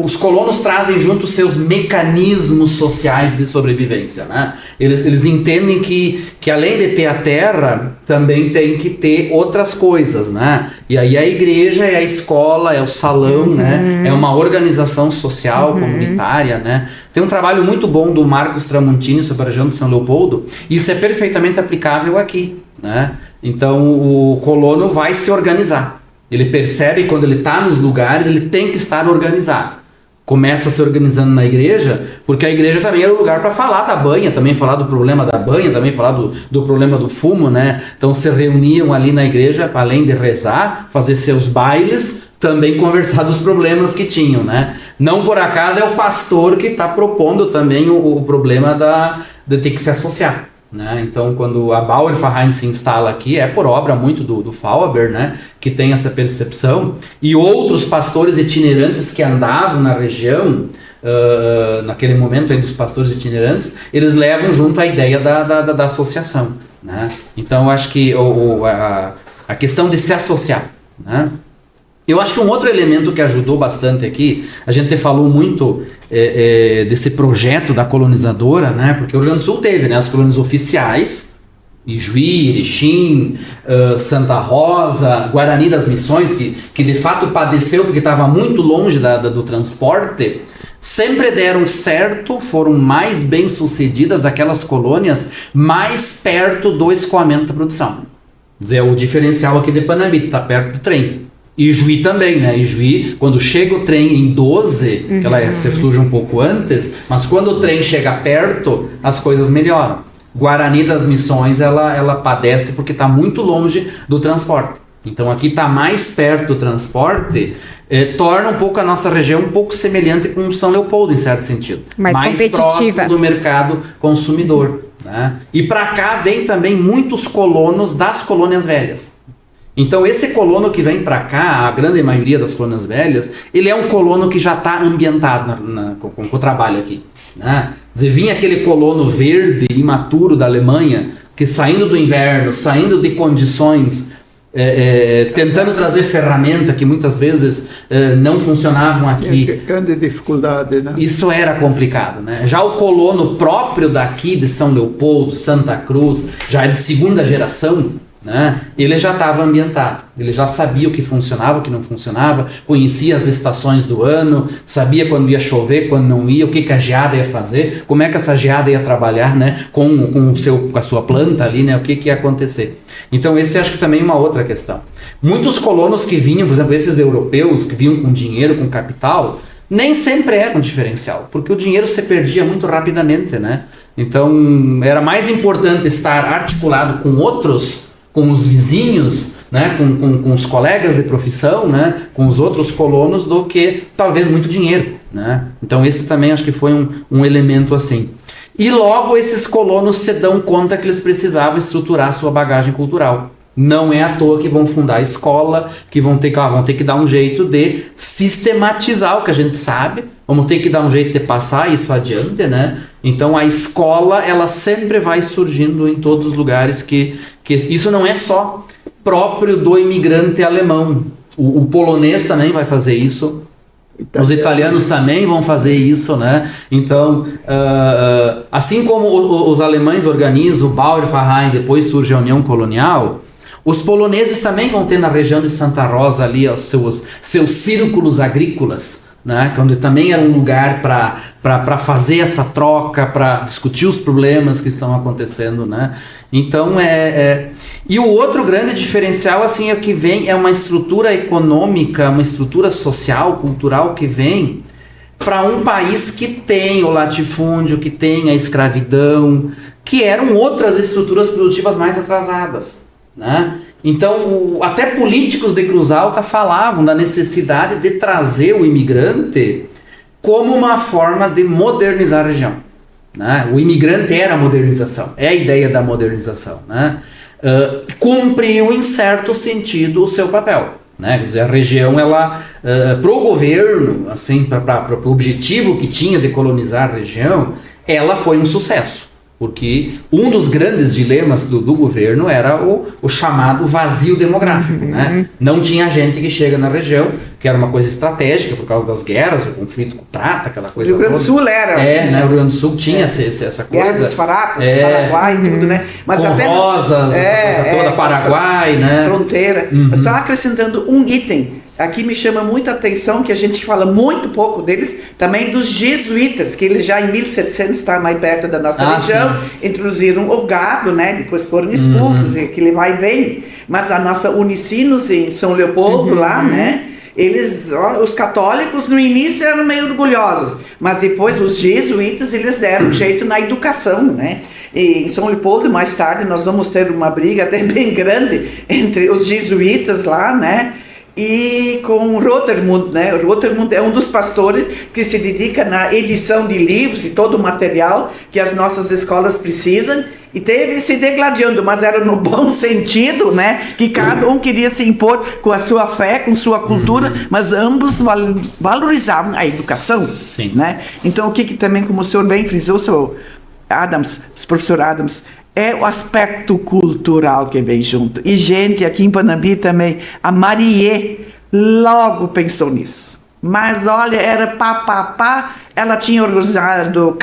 os colonos trazem junto seus mecanismos sociais de sobrevivência, né? Eles entendem que além de ter a terra, também tem que ter outras coisas, né? E aí a igreja é a escola, é o salão, né? É uma organização social, comunitária, né? Tem um trabalho muito bom do Marcos Tramontini sobre a região de São Leopoldo, e isso é perfeitamente aplicável aqui, né? Então o colono vai se organizar. Ele percebe que quando ele está nos lugares, ele tem que estar organizado. Começa se organizando na igreja, porque a igreja também era o lugar para falar da banha, também falar do problema da banha, também falar do problema do fumo, né? Então se reuniam ali na igreja, além de rezar, fazer seus bailes, também conversar dos problemas que tinham, né? Não por acaso é o pastor que está propondo também o problema de ter que se associar. Né? Então, quando a Bauer-Verein se instala aqui, é por obra muito do Fauber, né? Que tem essa percepção, e outros pastores itinerantes que andavam na região, naquele momento aí dos pastores itinerantes, eles levam junto a ideia da associação, né? Então, eu acho que a questão de se associar, né? Eu acho que um outro elemento que ajudou bastante aqui, a gente falou muito desse projeto da colonizadora, né? Porque o Rio Grande do Sul teve, né, as colônias oficiais, Ijuí, Erechim, Santa Rosa, Guarani das Missões, que de fato padeceu porque estava muito longe do transporte. Sempre deram certo, foram mais bem sucedidas aquelas colônias mais perto do escoamento da produção. Quer dizer, o diferencial aqui de Panambi está perto do trem. E Ijuí também, né? Ijuí, quando chega o trem em 12, que ela surge um pouco antes, mas quando o trem chega perto, as coisas melhoram. Guarani das Missões, ela padece porque está muito longe do transporte. Então aqui está mais perto do transporte, torna um pouco a nossa região um pouco semelhante com São Leopoldo, em certo sentido. Mais competitiva. Próximo do mercado consumidor, né? E para cá vem também muitos colonos das colônias velhas. Então esse colono que vem para cá, a grande maioria das colônias velhas, ele é um colono que já está ambientado com o trabalho aqui, né? Quer dizer, vinha aquele colono verde, imaturo da Alemanha, que saindo do inverno, saindo de condições, tentando trazer ferramenta que muitas vezes não funcionavam aqui. Grande dificuldade, né? Isso era complicado, né? Já o colono próprio daqui de São Leopoldo, Santa Cruz, já é de segunda geração, né? Ele já estava ambientado, ele já sabia o que funcionava, o que não funcionava, conhecia as estações do ano, sabia quando ia chover, quando não ia, o que a geada ia fazer, como é que essa geada ia trabalhar, né? com a sua planta ali, né? O que ia acontecer. Então esse acho que também é uma outra questão. Muitos colonos que vinham, por exemplo, esses europeus que vinham com dinheiro, com capital, nem sempre era um diferencial, porque o dinheiro se perdia muito rapidamente, né? Então, era mais importante estar articulado com outros, com os vizinhos, né, com os colegas de profissão, né, com os outros colonos, do que talvez muito dinheiro, né? Então esse também acho que foi um elemento assim. E logo esses colonos se dão conta que eles precisavam estruturar sua bagagem cultural. Não é à toa que vão fundar a escola, que vão ter que dar um jeito de sistematizar o que a gente sabe, vamos ter que dar um jeito de passar isso adiante, né? Então a escola, ela sempre vai surgindo em todos os lugares que isso não é só próprio do imigrante alemão. O polonês também vai fazer isso. Os italianos também vão fazer isso, né? Então, assim como os alemães organizam o Bauernverein, depois surge a União Colonial, os poloneses também vão ter na região de Santa Rosa ali os seus círculos agrícolas, né? Onde também era um lugar para fazer essa troca, para discutir os problemas que estão acontecendo, né? Então, E o outro grande diferencial, assim, é que vem, é uma estrutura econômica, uma estrutura social, cultural que vem para um país que tem o latifúndio, que tem a escravidão, que eram outras estruturas produtivas mais atrasadas, né? Então, até políticos de Cruz Alta falavam da necessidade de trazer o imigrante como uma forma de modernizar a região, né? O imigrante era a modernização, é a ideia da modernização, né? Cumpriu em certo sentido o seu papel, né? Quer dizer, a região, ela para o governo, assim, para o objetivo que tinha de colonizar a região, ela foi um sucesso, porque um dos grandes dilemas do governo era o chamado vazio demográfico, né? Não tinha gente que chega na região, que era uma coisa estratégica por causa das guerras, o conflito com prata, aquela coisa. O Rio Grande do Sul era. Né? O Rio Grande do Sul tinha essa coisa. Guerra dos Farrapos, Paraguai e tudo, né? Mas com apenas, Rosas, essa coisa toda, Paraguai, né? Fronteira. Só acrescentando um item. Aqui me chama muita atenção, que a gente fala muito pouco deles, também dos jesuítas, que eles já em 1700 estavam mais perto da nossa região, introduziram o gado, né? Depois foram expulsos, e aquele vai e vem. Mas a nossa Unicinos em São Leopoldo, lá, né? Eles, os católicos no início eram meio orgulhosos, mas depois os jesuítas, eles deram jeito na educação, né? E em São Leopoldo, mais tarde, nós vamos ter uma briga até bem grande entre os jesuítas lá, né? E com Rotermund, né? O Rotermund é um dos pastores que se dedica na edição de livros e todo o material que as nossas escolas precisam, e teve se degladiando, mas era no bom sentido, né? Que cada um queria se impor com a sua fé, com sua cultura, mas ambos valorizavam a educação. Sim. Né? Então, o que também, como o senhor bem frisou, o professor Adams, é o aspecto cultural que vem junto. E gente, aqui em Panambi também, a Marie logo pensou nisso. Mas olha, era pá, ela tinha organizado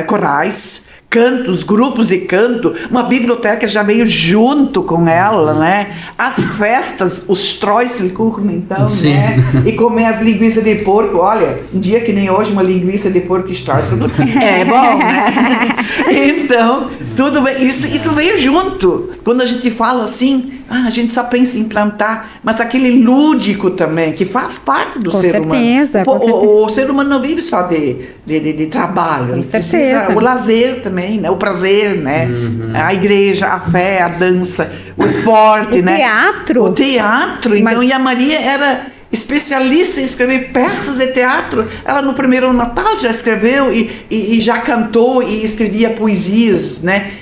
corais, cantos, grupos de canto, uma biblioteca já veio junto com ela, né? As festas, os Streuselkuchen, então, sim, né? E comer as linguiças de porco, olha, um dia que nem hoje, uma linguiça de porco Streusel é bom, né? Então, tudo bem, isso veio junto. Quando a gente fala assim, a gente só pensa em plantar, mas aquele lúdico também, que faz parte do ser humano. Com certeza. O ser humano não vive só de trabalho. Com certeza. O lazer também, né? O prazer, né? A igreja, a fé, a dança, o esporte, né? O teatro. Então, e a Maria era especialista em escrever peças de teatro. Ela no primeiro Natal já escreveu e já cantou e escrevia poesias, né?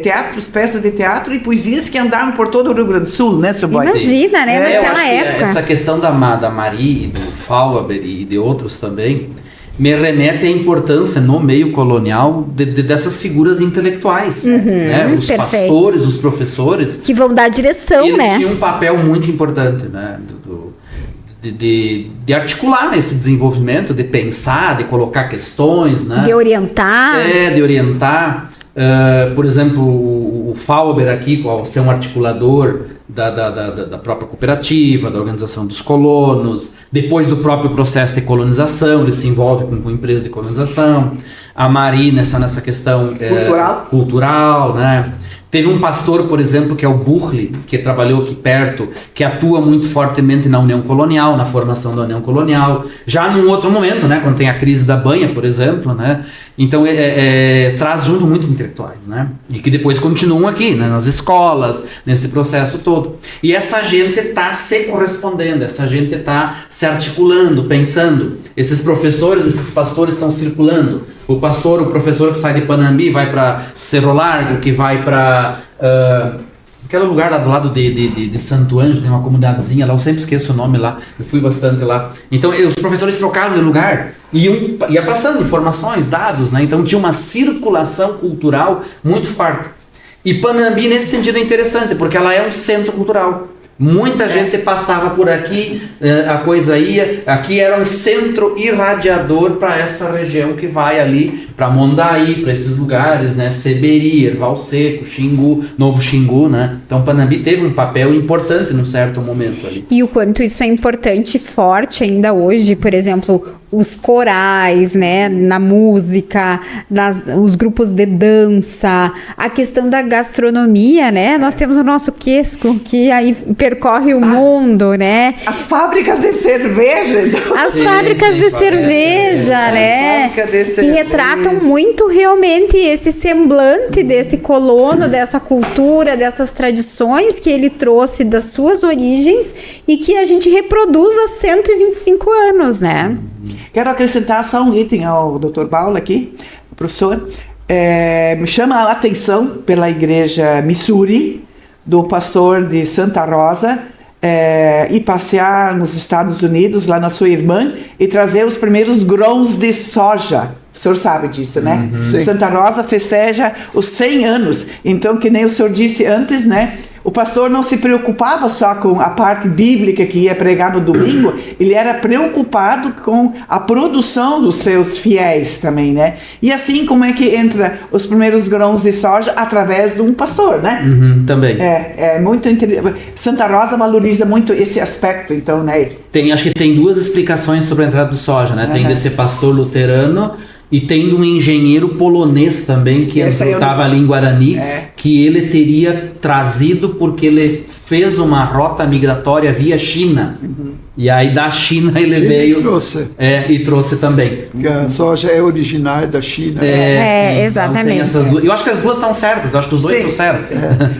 Teatros, peças de teatro e poesias que andaram por todo o Rio Grande do Sul, né, seu boy? Imagina, né, naquela época. Essa questão da Marie, do Fauber e de outros também, me remete à importância no meio colonial dessas figuras intelectuais, né? Os pastores, os professores, que vão dar direção, eles né? tinham um papel muito importante, né? De articular esse desenvolvimento, de pensar, de colocar questões, né? De orientar. De orientar. Por exemplo, o Fauber aqui, ao ser um articulador da própria cooperativa, da organização dos colonos, depois do próprio processo de colonização, ele se envolve com empresas de colonização. a Mari nessa questão cultural, né? Teve um pastor, por exemplo, que é o Burley, que trabalhou aqui perto, que atua muito fortemente na União Colonial, na formação da União Colonial, já num outro momento, né, quando tem a crise da banha, por exemplo, né, então traz junto muitos intelectuais, né, e que depois continuam aqui, né, nas escolas, nesse processo todo. E essa gente está se correspondendo, essa gente está se articulando, pensando. Esses professores, esses pastores estão circulando. O professor que sai de Panambi vai para Cerro Largo, que vai para aquele lugar lá do lado de Santo Ângelo, tem uma comunidadezinha lá, eu sempre esqueço o nome lá, eu fui bastante lá. Então os professores trocavam de lugar e ia passando informações, dados, né? Então tinha uma circulação cultural muito forte. E Panambi nesse sentido é interessante, porque ela é um centro cultural. Muita gente passava por aqui, a coisa ia, aqui era um centro irradiador para essa região que vai ali para Mondaí, para esses lugares, né, Seberi, Erval Seco, Xingu, Novo Xingu, né, então Panambi teve um papel importante num certo momento ali. E o quanto isso é importante e forte ainda hoje, por exemplo, os corais, né, na música, os grupos de dança, a questão da gastronomia, né, nós temos o nosso Quesco, que aí percorre o mundo, né? As fábricas de cerveja. As fábricas de cerveja, né? Que retratam muito realmente esse semblante desse colono, dessa cultura, dessas tradições que ele trouxe das suas origens e que a gente reproduz há 125 anos, né? Quero acrescentar só um item ao Dr. Paulo aqui, professor. Me chama a atenção pela igreja Missouri, do pastor de Santa Rosa, ir passear nos Estados Unidos, lá na sua irmã, e trazer os primeiros grãos de soja. O senhor sabe disso, né? Santa Rosa festeja os 100 anos. Então, que nem o senhor disse antes, né? O pastor não se preocupava só com a parte bíblica que ia pregar no domingo, ele era preocupado com a produção dos seus fiéis também, né? E assim, como é que entra os primeiros grãos de soja? Através de um pastor, né? Também. É muito interessante. Santa Rosa valoriza muito esse aspecto, então, né? Acho que tem duas explicações sobre a entrada do soja, né? Tem desse pastor luterano e tem de um engenheiro polonês também que estava ali em Guarani, que ele teria trazido porque ele fez uma rota migratória via China. E aí da China ele veio e trouxe também. Porque a soja é originária da China. Exatamente. Então, essas duas. Eu acho que as duas estão certas, eu acho que os dois estão certos.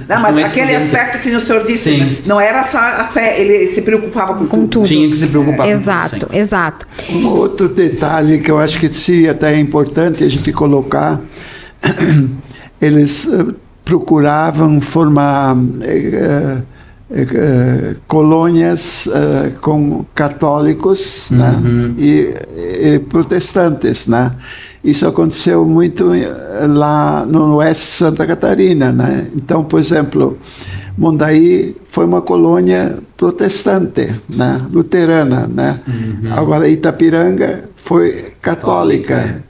Não, mas aquele aspecto que o senhor disse, né? Não era só a fé, ele se preocupava com tudo. Tinha que se preocupar com tudo. Exato. Um outro detalhe que eu acho que seria até importante a gente colocar, eles procuravam formar colônias com católicos, né, e protestantes, né. Isso aconteceu muito lá no oeste de Santa Catarina, né. Então, por exemplo, Mondaí foi uma colônia protestante, né, luterana, né. Agora Itapiranga foi católica.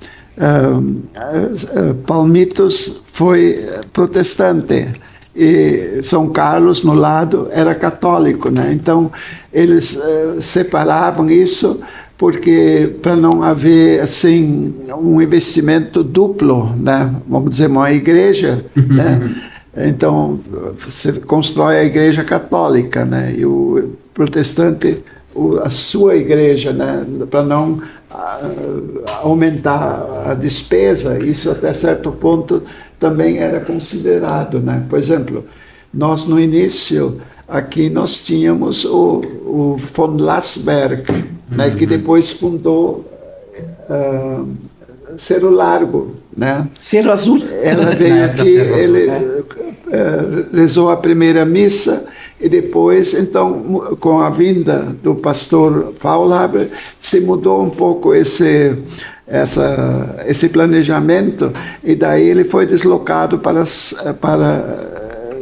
Palmitos foi protestante. E São Carlos, no lado, era católico, né? Então, eles separavam isso porque para não haver, assim, um investimento duplo, né? Vamos dizer, uma igreja, né? Então, você constrói a igreja católica, né? E o protestante, a sua igreja, né? Para não aumentar a despesa, isso até certo ponto também era considerado, né? Por exemplo, nós no início aqui nós tínhamos o von Lassberg, né? Que depois fundou Cerro Largo, né? Cerro Azul. Ela veio aqui, ele rezou a primeira missa e depois, então, com a vinda do pastor Faulhaber, se mudou um pouco esse planejamento e daí ele foi deslocado para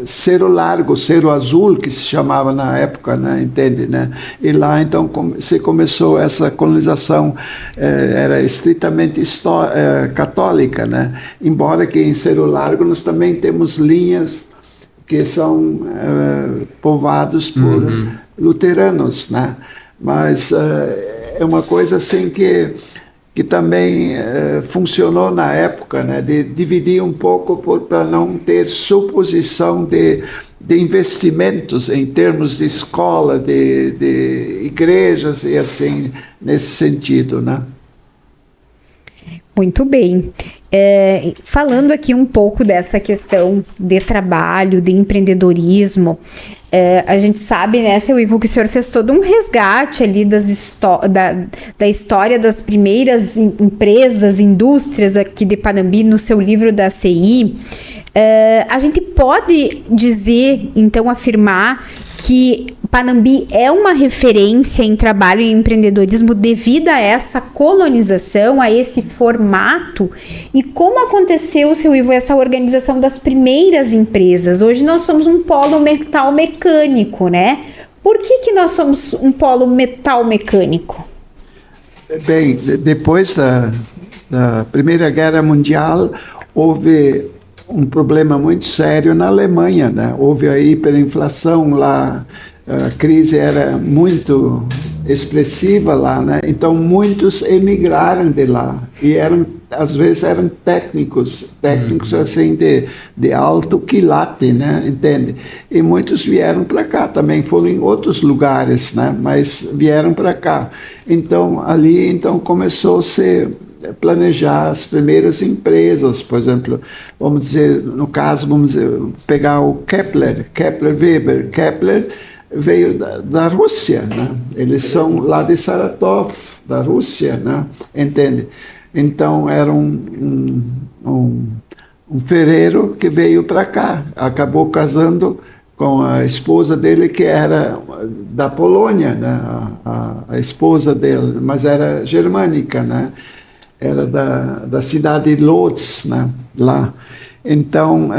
Cerro Largo, Cerro Azul, que se chamava na época, né, entende, né? E lá, então, se começou essa colonização, era estritamente católica, né? Embora que em Cerro Largo nós também temos linhas que são povoados por luteranos, né? Mas é uma coisa assim que que também funcionou na época, né, de dividir um pouco para não ter suposição de investimentos em termos de escola, de igrejas e assim, nesse sentido, né? Muito bem. Falando aqui um pouco dessa questão de trabalho, de empreendedorismo, a gente sabe, né, seu Ivo, que o senhor fez todo um resgate ali da história das primeiras empresas, indústrias aqui de Panambi no seu livro da CI. A gente pode dizer, então, afirmar que Panambi é uma referência em trabalho e empreendedorismo devido a essa colonização, a esse formato? E como aconteceu, seu Ivo, essa organização das primeiras empresas? Hoje nós somos um polo metal mecânico, né? Por que nós somos um polo metal mecânico? Bem, depois da Primeira Guerra Mundial, houve um problema muito sério na Alemanha, né? Houve a hiperinflação lá, a crise era muito expressiva lá, né? Então muitos emigraram de lá e às vezes eram técnicos assim de alto quilate, né? Entende? E muitos vieram para cá também, foram em outros lugares, né? Mas vieram para cá. Então ali começou-se planejar as primeiras empresas, por exemplo, vamos dizer, no caso, pegar o Kepler Weber. Kepler veio da Rússia, né? Eles são lá de Saratov, da Rússia, né? Entende? Então era um ferreiro que veio para cá, acabou casando com a esposa dele, que era da Polônia, né? A esposa dele, mas era germânica, né? Era da cidade de Lodz, né, lá. Então,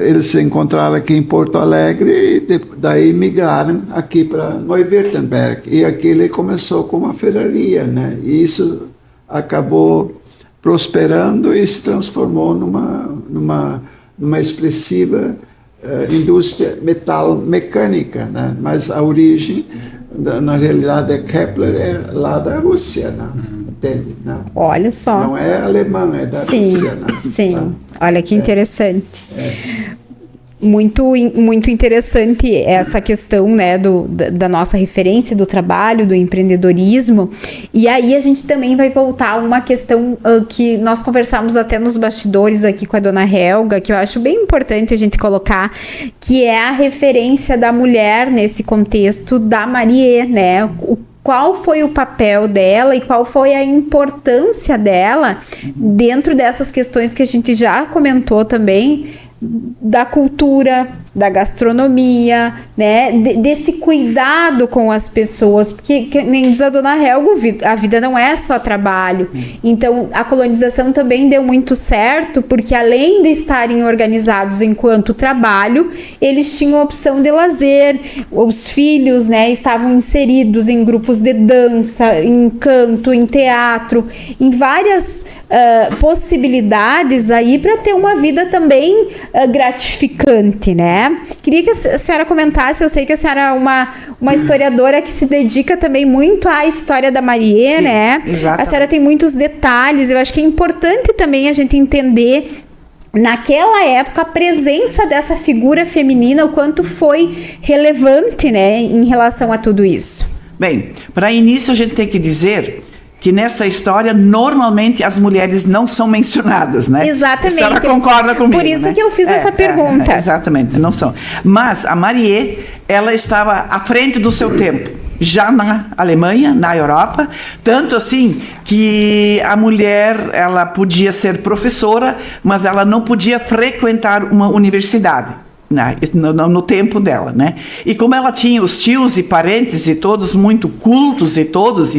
eles se encontraram aqui em Porto Alegre e daí migraram aqui para Neuwirttemberg. E aqui ele começou com uma ferraria, né? E isso acabou prosperando e se transformou numa expressiva indústria metal mecânica, né? Mas a origem, na realidade, é Kepler, é lá da Rússia, né? Entende? Não. Olha só. Não é alemã, é da Rússia. Né? Sim, olha que interessante. Muito interessante essa questão, né, da nossa referência do trabalho, do empreendedorismo. E aí a gente também vai voltar a uma questão que nós conversamos até nos bastidores aqui com a dona Helga, que eu acho bem importante a gente colocar, que é a referência da mulher nesse contexto da Marie, né? Qual foi o papel dela e qual foi a importância dela dentro dessas questões que a gente já comentou também, da cultura, da gastronomia, né, desse cuidado com as pessoas, porque nem diz a dona Helga, a vida não é só trabalho. Então a colonização também deu muito certo, porque além de estarem organizados enquanto trabalho, eles tinham opção de lazer. Os filhos, né, estavam inseridos em grupos de dança, em canto, em teatro, em várias possibilidades aí para ter uma vida também gratificante, né? Queria que a senhora comentasse, eu sei que a senhora é uma historiadora que se dedica também muito à história da Marie, sim, né? Exatamente. A senhora tem muitos detalhes, eu acho que é importante também a gente entender naquela época a presença dessa figura feminina, o quanto foi relevante, né, em relação a tudo isso. Bem, para início a gente tem que dizer que nessa história, normalmente, as mulheres não são mencionadas, né? Exatamente. A senhora concorda comigo, por isso, né, que eu fiz essa pergunta. Exatamente, não são. Mas a Marie, ela estava à frente do seu tempo, já na Alemanha, na Europa, tanto assim que a mulher, ela podia ser professora, mas ela não podia frequentar uma universidade. No tempo dela, né? E como ela tinha os tios e parentes e todos muito cultos e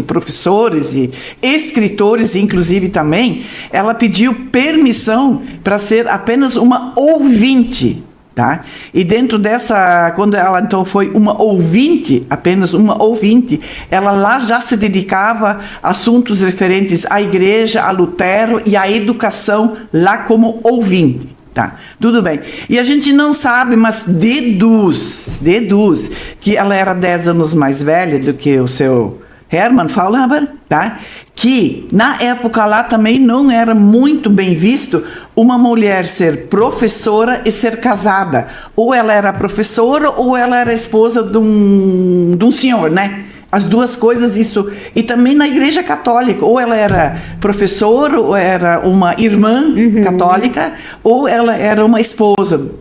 professores e escritores inclusive também, ela pediu permissão para ser apenas uma ouvinte, tá? E dentro dessa, quando ela então foi uma ouvinte, apenas uma ouvinte, ela lá já se dedicava a assuntos referentes à igreja, a Lutero e à educação lá como ouvinte. Tá, tudo bem. E a gente não sabe, mas deduz que ela era 10 anos mais velha do que o seu Hermann Faulhaber, tá? Que na época lá também não era muito bem visto uma mulher ser professora e ser casada. Ou ela era professora ou ela era esposa de um senhor, né? As duas coisas, isso. E também na Igreja Católica, ou ela era professora, ou era uma irmã católica, ou ela era uma esposa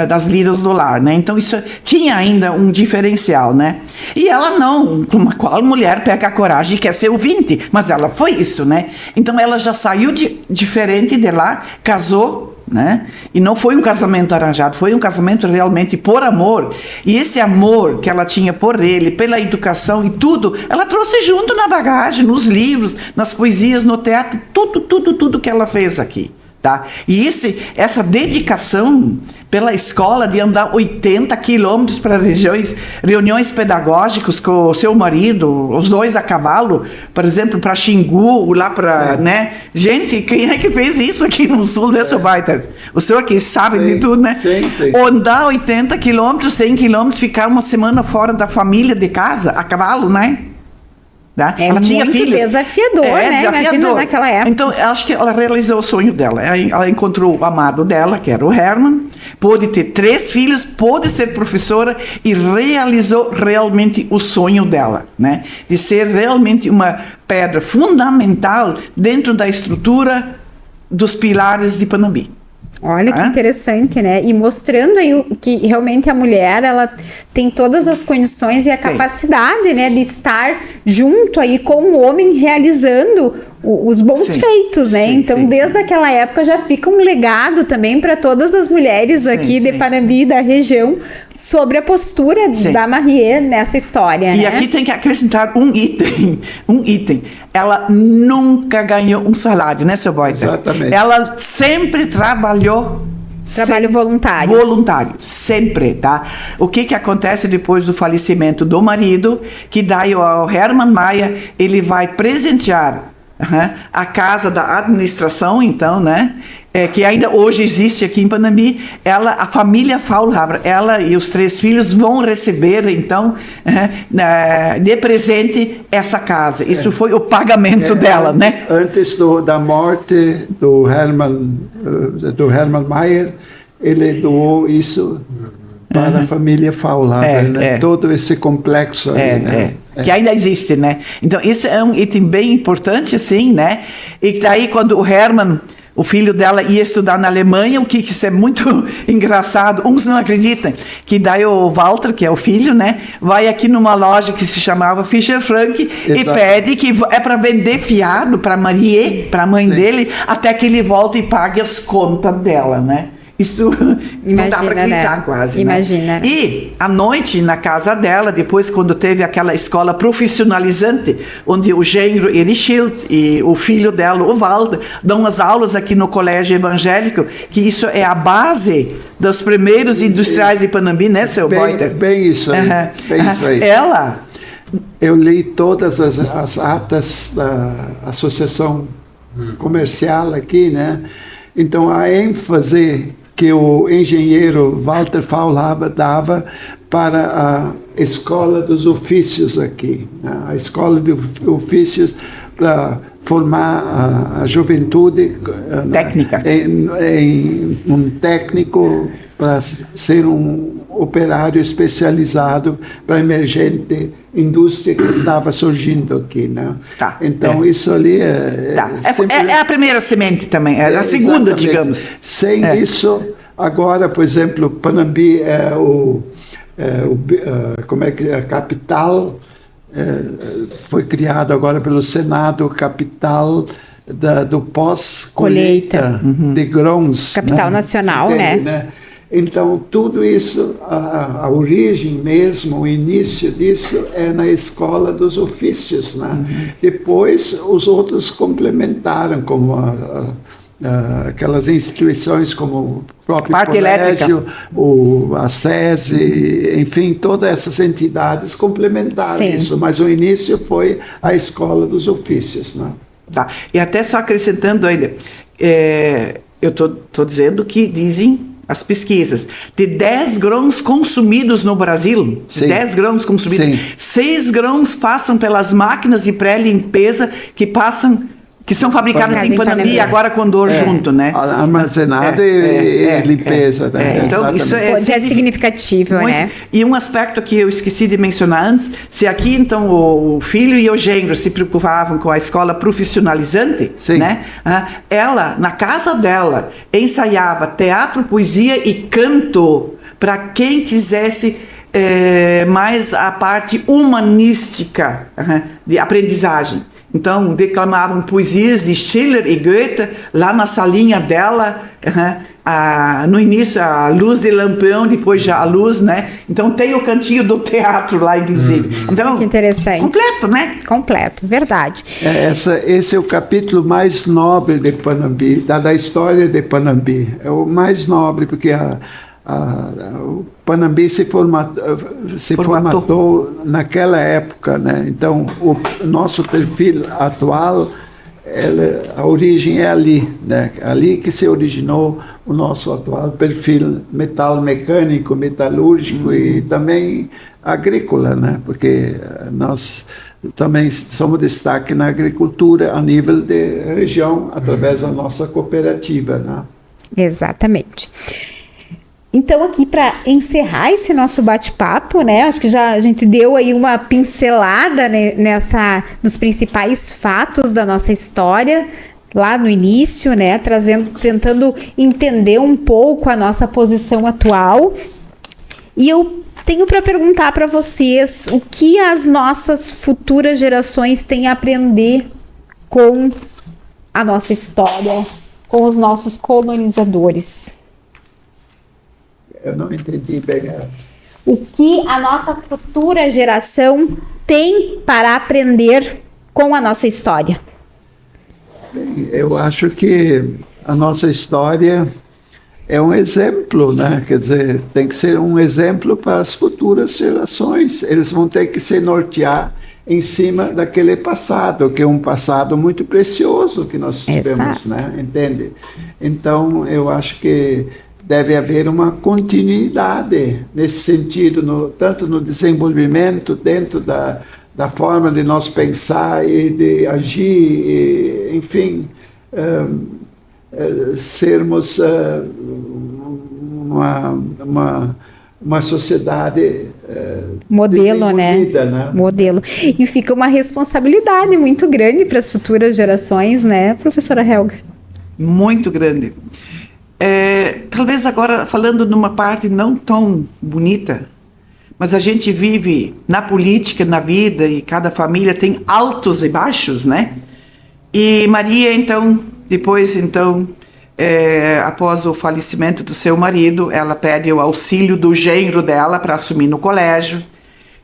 das líderes do lar, né? Então isso tinha ainda um diferencial, né? E ela não, qual mulher pega a coragem e quer ser ouvinte? Mas ela foi isso, né? Então ela já saiu diferente de lá, casou, né? E não foi um casamento arranjado, foi um casamento realmente por amor. E esse amor que ela tinha por ele, pela educação e tudo, ela trouxe junto na bagagem, nos livros, nas poesias, no teatro, tudo que ela fez aqui. Tá? E essa dedicação pela escola de andar 80 quilômetros para reuniões pedagógicas com o seu marido, os dois a cavalo, por exemplo, para Xingu, lá para, né? Gente, quem é que fez isso aqui no sul, né, seu Baiter? O senhor que sabe de tudo, né? Sim. Andar 80 quilômetros, 100 quilômetros, ficar uma semana fora da família de casa, a cavalo, né? Tá? É ela tinha muito filhos. Desafiador, né? Desafiador. Imagina naquela época. Então, acho que ela realizou o sonho dela. Ela encontrou o amado dela, que era o Hermann, pôde ter 3 filhos, pôde ser professora e realizou realmente o sonho dela, né? De ser realmente uma pedra fundamental dentro da estrutura dos pilares de Panambi. Olha que interessante, né? E mostrando aí que realmente a mulher, ela tem todas as condições e a capacidade, né, de estar junto aí com o homem realizando os bons feitos, né? Então, desde aquela época já fica um legado também para todas as mulheres aqui de Panambi, da região, sobre a postura da Marie nessa história, E né? aqui tem que acrescentar um item. Ela nunca ganhou um salário, né, seu Boyter? Exatamente. Ela sempre trabalhou. Trabalho voluntário. Voluntário, sempre, tá? O que acontece depois do falecimento do marido, que daí o Hermann Maia, ele vai presentear a casa da administração, então, né? Que ainda hoje existe aqui em Panambi, a família Faulhaber, ela e os 3 filhos vão receber, então, de presente essa casa. Isso foi o pagamento dela, né? Antes da morte do Hermann Mayer, ele doou isso para a família Faulhaber, né? Todo esse complexo aí, né? Que ainda existe, né? Então, isso é um item bem importante, assim, né? E daí, quando o Hermann, o filho dela, ia estudar na Alemanha, o que isso é muito engraçado, uns não acreditam, que daí o Walter, que é o filho, né, vai aqui numa loja que se chamava Fischer Frank e pede que é para vender fiado para Marie, para a mãe dele, até que ele volte e pague as contas dela, né? Isso não dá para acreditar, né? Quase. Imagina. Né? E à noite, na casa dela, depois, quando teve aquela escola profissionalizante, onde o genro Erichild e o filho dela, o Walter, dão as aulas aqui no colégio evangélico, que isso é a base dos primeiros industriais de Panambi, né, seu Boyter? Bem isso aí. Bem isso aí. Eu li todas as atas da Associação Comercial aqui, né? Então, a ênfase que o engenheiro Walter Faulhaber dava para a escola dos ofícios aqui, né? A escola de ofícios para formar a juventude técnica em um técnico para ser um operário especializado para a emergente indústria que estava surgindo aqui, né? Então isso ali é a primeira semente também, é a segunda, digamos. Sem isso, agora, por exemplo, Panambi como é que é a capital, foi criado agora pelo Senado, capital do pós-colheita de grãos. Capital nacional, né? Então, tudo isso, a origem mesmo, o início disso é na escola dos ofícios, né? Depois, os outros complementaram, como aquelas instituições como o próprio colégio, a SESI, enfim, todas essas entidades complementaram isso, mas o início foi a escola dos ofícios, né? E até só acrescentando ainda, eu estou dizendo que dizem as pesquisas, de 10 grãos consumidos no Brasil, Sim. 10 grãos consumidos, Sim. 6 grãos passam pelas máquinas de pré-limpeza que são fabricadas em Panambi, agora com dor junto, né? Armazenado e limpeza. Então, isso é significativo, muito, né? E um aspecto que eu esqueci de mencionar antes, se aqui, então, o filho e o genro se preocupavam com a escola profissionalizante, Sim. né? Ela, na casa dela, ensaiava teatro, poesia e canto para quem quisesse mais a parte humanística de aprendizagem. Então, declamavam poesias de Schiller e Goethe lá na salinha dela, no início a luz de lampião, depois já a luz, né? Então tem o cantinho do teatro lá, inclusive. Então, que interessante. Completo, né? Completo, verdade. Esse é o capítulo mais nobre de Panambi, da história de Panambi. É o mais nobre, porque o Panambi se formatou naquela época, né? Então o nosso perfil atual, a origem é ali, né? Ali que se originou o nosso atual perfil metalmecânico, metalúrgico e também agrícola, né? Porque nós também somos destaque na agricultura a nível de região através da nossa cooperativa, né? Exatamente. Então, aqui para encerrar esse nosso bate-papo, né? Acho que a gente deu aí uma pincelada, né, nos principais fatos da nossa história lá no início, né? Tentando entender um pouco a nossa posição atual. E eu tenho para perguntar para vocês o que as nossas futuras gerações têm a aprender com a nossa história, com os nossos colonizadores. Eu não entendi bem. O que a nossa futura geração tem para aprender com a nossa história? Bem, eu acho que a nossa história é um exemplo, né? Quer dizer, tem que ser um exemplo para as futuras gerações. Eles vão ter que se nortear em cima daquele passado, que é um passado muito precioso que nós tivemos, né? Entende? Então, eu acho que deve haver uma continuidade nesse sentido, tanto no desenvolvimento, dentro da forma de nós pensar e de agir, e, enfim, sermos uma sociedade modelo, né? Modelo. E fica uma responsabilidade muito grande para as futuras gerações, né, professora Helga? Muito grande. Talvez agora falando numa parte não tão bonita, mas a gente vive na política, na vida, e cada família tem altos e baixos, né? E Maria, então, depois, após o falecimento do seu marido, ela pede o auxílio do genro dela para assumir no colégio.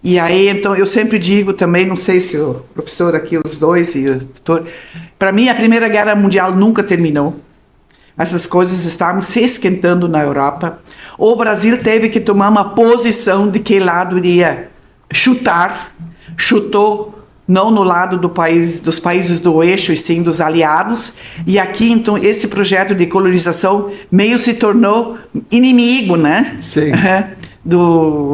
E aí, então, eu sempre digo também, não sei se o professor aqui, os dois, e o doutor, para mim a Primeira Guerra Mundial nunca terminou. Essas coisas estavam se esquentando na Europa. O Brasil teve que tomar uma posição de que lado iria chutar. Chutou não no lado dos países do eixo, e sim dos aliados. E aqui, então, esse projeto de colonização meio se tornou inimigo, né? Sim.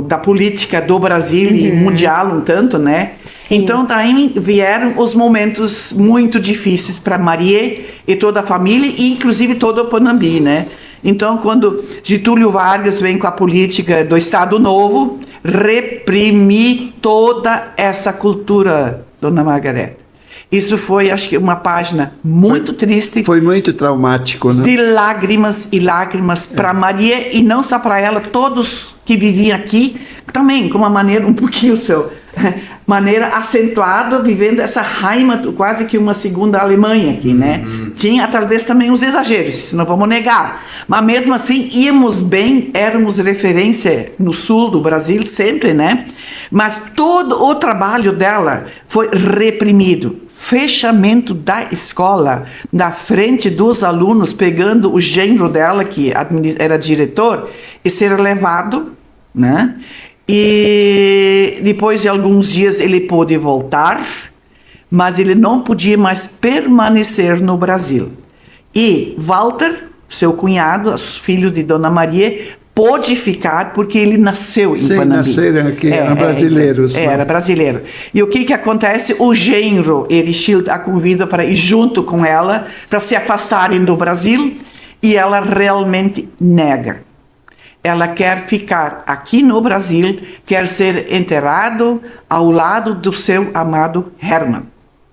Da política do Brasil e mundial um tanto, né? Sim. Então daí vieram os momentos muito difíceis para Maria e toda a família, e inclusive todo o Panambi, né? Então, quando Getúlio Vargas vem com a política do Estado Novo, reprimir toda essa cultura, dona Margareta. Isso foi, acho que, uma página muito triste. Foi muito traumático, né? De lágrimas e lágrimas para Maria, e não só para ela, todos que viviam aqui, também com uma maneira um pouquinho maneira acentuada, vivendo essa raiva, quase que uma segunda Alemanha aqui, né? Tinha talvez também os exageros, isso não vamos negar, mas mesmo assim íamos bem, éramos referência no sul do Brasil sempre, né? Mas todo o trabalho dela foi reprimido. Fechamento da escola, na frente dos alunos, pegando o genro dela, que era diretor, e ser levado, né? E depois de alguns dias ele pôde voltar, mas ele não podia mais permanecer no Brasil. E Walter, seu cunhado, filho de Dona Maria, pôde ficar porque ele nasceu em Panambi. Nasceram aqui, eram brasileiros. Era brasileiro. E o que acontece? O genro, Erechilde, a convida para ir junto com ela, para se afastarem do Brasil, e ela realmente nega. Ela quer ficar aqui no Brasil, quer ser enterrado ao lado do seu amado Herman,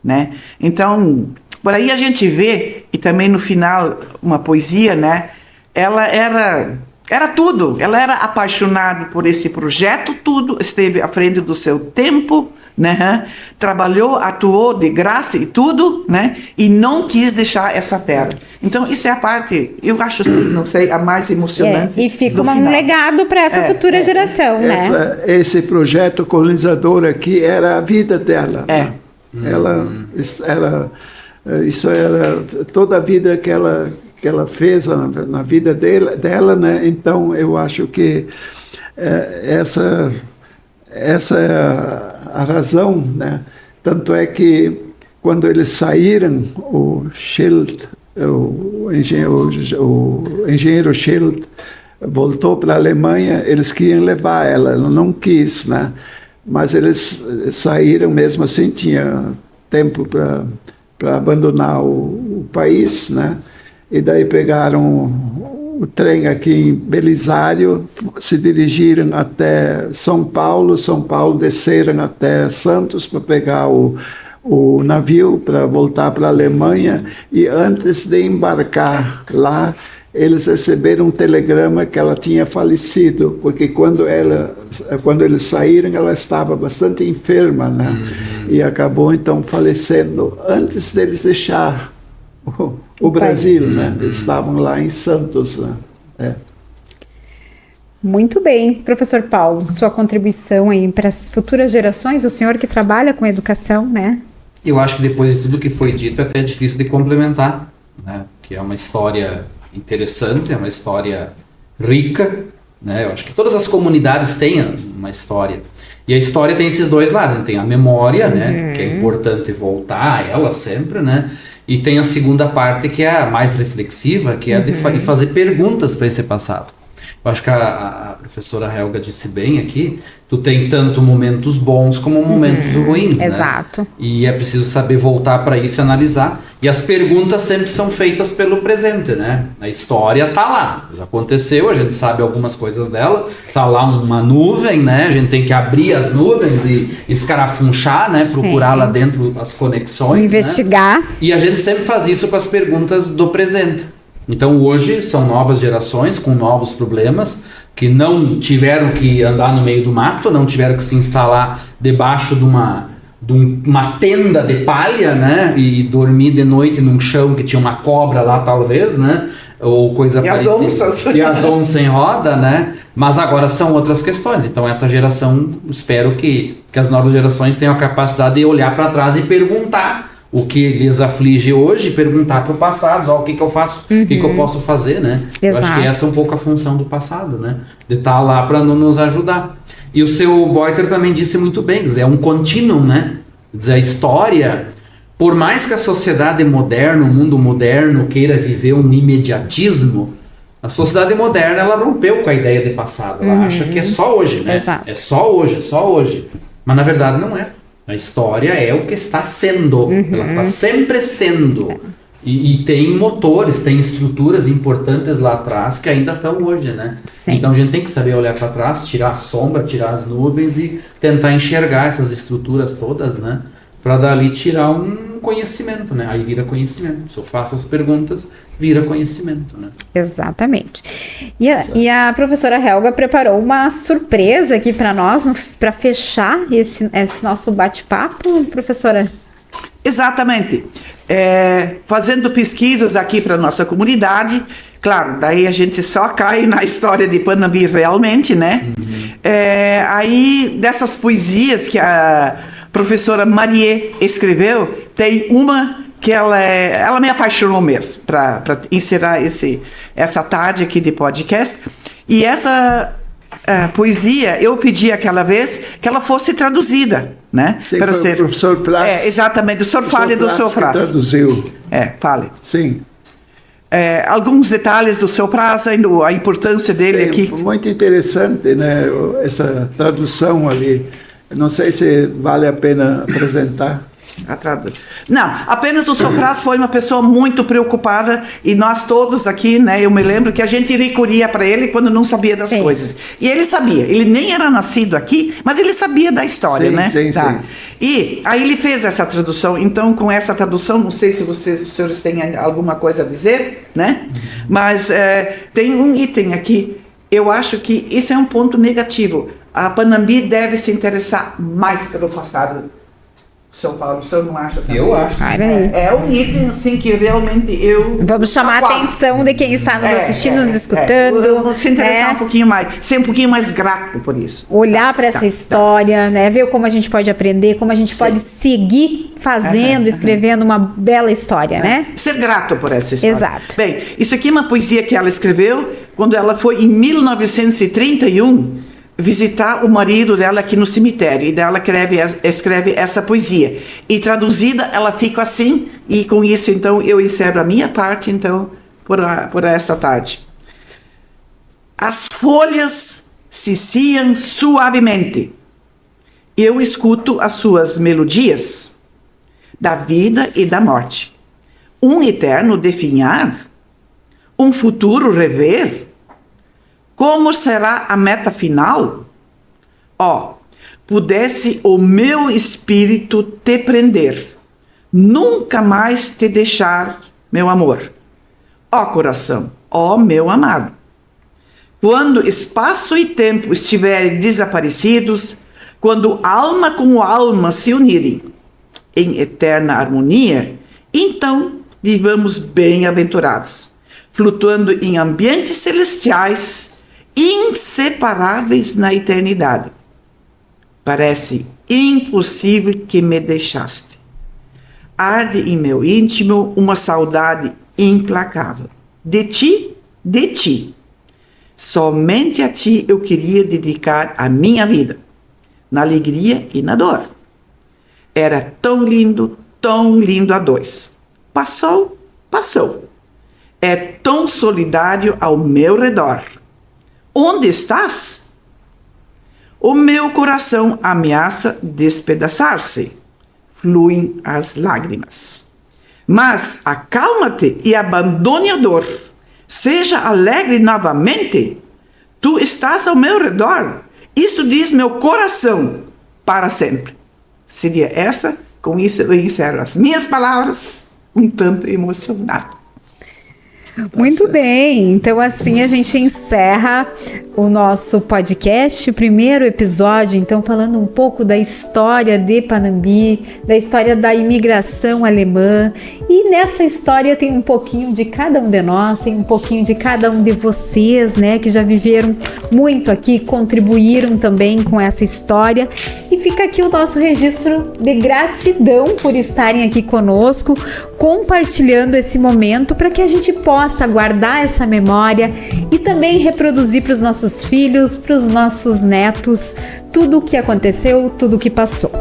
né? Então, por aí a gente vê, e também no final, uma poesia, né? Ela era tudo, ela era apaixonada por esse projeto, tudo, esteve à frente do seu tempo, né? Trabalhou, atuou de graça e tudo, né? E não quis deixar essa terra. Então, isso é a parte, eu acho, não sei, a mais emocionante. E fica um legado para essa futura geração, né? Esse projeto colonizador aqui era a vida dela. Né? Isso era toda a vida que ela fez na vida dela, né? Então eu acho que essa é a razão, né? Tanto é que quando eles saíram, o engenheiro Schild voltou para a Alemanha, eles queriam levar ela não quis, né? Mas eles saíram mesmo assim, tinha tempo para abandonar o país, né? E daí pegaram o trem aqui em Belisário, se dirigiram até São Paulo desceram até Santos para pegar o navio para voltar para a Alemanha, e antes de embarcar lá, eles receberam um telegrama que ela tinha falecido, porque quando eles saíram, ela estava bastante enferma, né? E acabou então falecendo antes deles deixar o Brasil, né? Eles estavam lá em Santos, né? Muito bem, professor Paulo, sua contribuição aí para as futuras gerações, o senhor que trabalha com educação, né? Eu acho que depois de tudo que foi dito, até é difícil de complementar, né? Que é uma história interessante, é uma história rica, né? Eu acho que todas as comunidades têm uma história. E a história tem esses dois lados, né? Tem a memória, né? Que é importante voltar a ela sempre, né? E tem a segunda parte, que é a mais reflexiva, que é de fazer perguntas para esse passado. Eu acho que a professora Helga disse bem aqui, tu tem tanto momentos bons como momentos ruins, né? Exato. E é preciso saber voltar para isso e analisar. E as perguntas sempre são feitas pelo presente, né? A história tá lá, já aconteceu, a gente sabe algumas coisas dela, tá lá uma nuvem, né? A gente tem que abrir as nuvens e escarafunchar, né? Procurar lá dentro as conexões, investigar. Né? E a gente sempre faz isso com as perguntas do presente. Então hoje são novas gerações com novos problemas que não tiveram que andar no meio do mato, não tiveram que se instalar debaixo de uma tenda de palha, né, e dormir de noite num chão que tinha uma cobra lá talvez, né, ou coisa parecida. E as onças em roda, né, mas agora são outras questões. Então essa geração, espero que as novas gerações tenham a capacidade de olhar para trás e perguntar o que lhes aflige hoje, perguntar para o passado, o que eu faço, o que eu posso fazer, né? Exato. Eu acho que essa é um pouco a função do passado, né? De estar lá para nos ajudar. E o seu Boiter também disse muito bem, quer dizer, é um contínuo, né? Quer dizer, a história, por mais que a sociedade moderna, o mundo moderno queira viver um imediatismo, a sociedade moderna, ela rompeu com a ideia de passado. Ela acha que é só hoje, né? Exato. É só hoje. Mas na verdade não é. A história é o que está sendo, ela está sempre sendo. E tem motores, tem estruturas importantes lá atrás que ainda estão hoje, né? Sim. Então a gente tem que saber olhar para trás, tirar a sombra, tirar as nuvens e tentar enxergar essas estruturas todas, né? Para dali tirar um conhecimento, né? Aí vira conhecimento. Se eu faço as perguntas, vira conhecimento, né? Exatamente. E a professora Helga preparou uma surpresa aqui para nós, para fechar esse nosso bate-papo, professora. Exatamente. Fazendo pesquisas aqui para a nossa comunidade, claro, daí a gente só cai na história de Panambi realmente, né? Aí, dessas poesias que a professora Marie escreveu, tem uma que ela me apaixonou mesmo, para encerrar essa tarde aqui de podcast. E essa poesia, eu pedi aquela vez que ela fosse traduzida, né? Sim, para ser o professor Praz. Exatamente, o senhor fale do seu frase. Traduziu. Fale. Sim. alguns detalhes do seu prazo, a importância dele aqui. Muito interessante, né? Essa tradução ali. Não sei se vale a pena apresentar. Não, apenas o seu prazo foi uma pessoa muito preocupada e nós todos aqui, né, eu me lembro que a gente recorria para ele quando não sabia das coisas. E ele sabia, ele nem era nascido aqui, mas ele sabia da história, né? Sim. E aí ele fez essa tradução, então com essa tradução, não sei se os senhores têm alguma coisa a dizer, né? Mas tem um item aqui, eu acho que isso é um ponto negativo. A Panambi deve se interessar mais pelo passado. São Paulo, o senhor não acha também? Eu acho. É um item assim que realmente eu... Vamos chamar a atenção de quem está nos assistindo, nos escutando. Se interessar um pouquinho mais, ser um pouquinho mais grato por isso. Olhar para essa história, né? Ver como a gente pode aprender, como a gente pode seguir fazendo, escrevendo uma bela história, né? Ser grato por essa história. Exato. Bem, isso aqui é uma poesia que ela escreveu quando ela foi em 1931 visitar o marido dela aqui no cemitério, e dela escreve essa poesia, e traduzida ela fica assim, e com isso então eu encerro a minha parte então por essa tarde. As folhas ciciam suavemente, eu escuto as suas melodias da vida e da morte, um eterno definhar, um futuro rever. Como será a meta final? Pudesse o meu espírito te prender, nunca mais te deixar, meu amor. Coração, meu amado. Quando espaço e tempo estiverem desaparecidos, quando alma com alma se unirem em eterna harmonia, então vivamos bem-aventurados, flutuando em ambientes celestiais, inseparáveis na eternidade. Parece impossível que me deixaste. Arde em meu íntimo uma saudade implacável. De ti. Somente a ti eu queria dedicar a minha vida, na alegria e na dor. Era tão lindo a dois. Passou. É tão solidário ao meu redor. Onde estás? O meu coração ameaça despedaçar-se. Fluem as lágrimas. Mas acalma-te e abandone a dor. Seja alegre novamente. Tu estás ao meu redor. Isso diz meu coração para sempre. Seria essa. Com isso eu encerro as minhas palavras, um tanto emocionado. Muito bem, então assim a gente encerra o nosso podcast, o primeiro episódio, então falando um pouco da história de Panambi, da história da imigração alemã, e nessa história tem um pouquinho de cada um de nós, tem um pouquinho de cada um de vocês, né, que já viveram muito aqui, contribuíram também com essa história, e fica aqui o nosso registro de gratidão por estarem aqui conosco, compartilhando esse momento para que a gente possa guardar essa memória e também reproduzir para os nossos filhos, para os nossos netos, tudo o que aconteceu, tudo o que passou.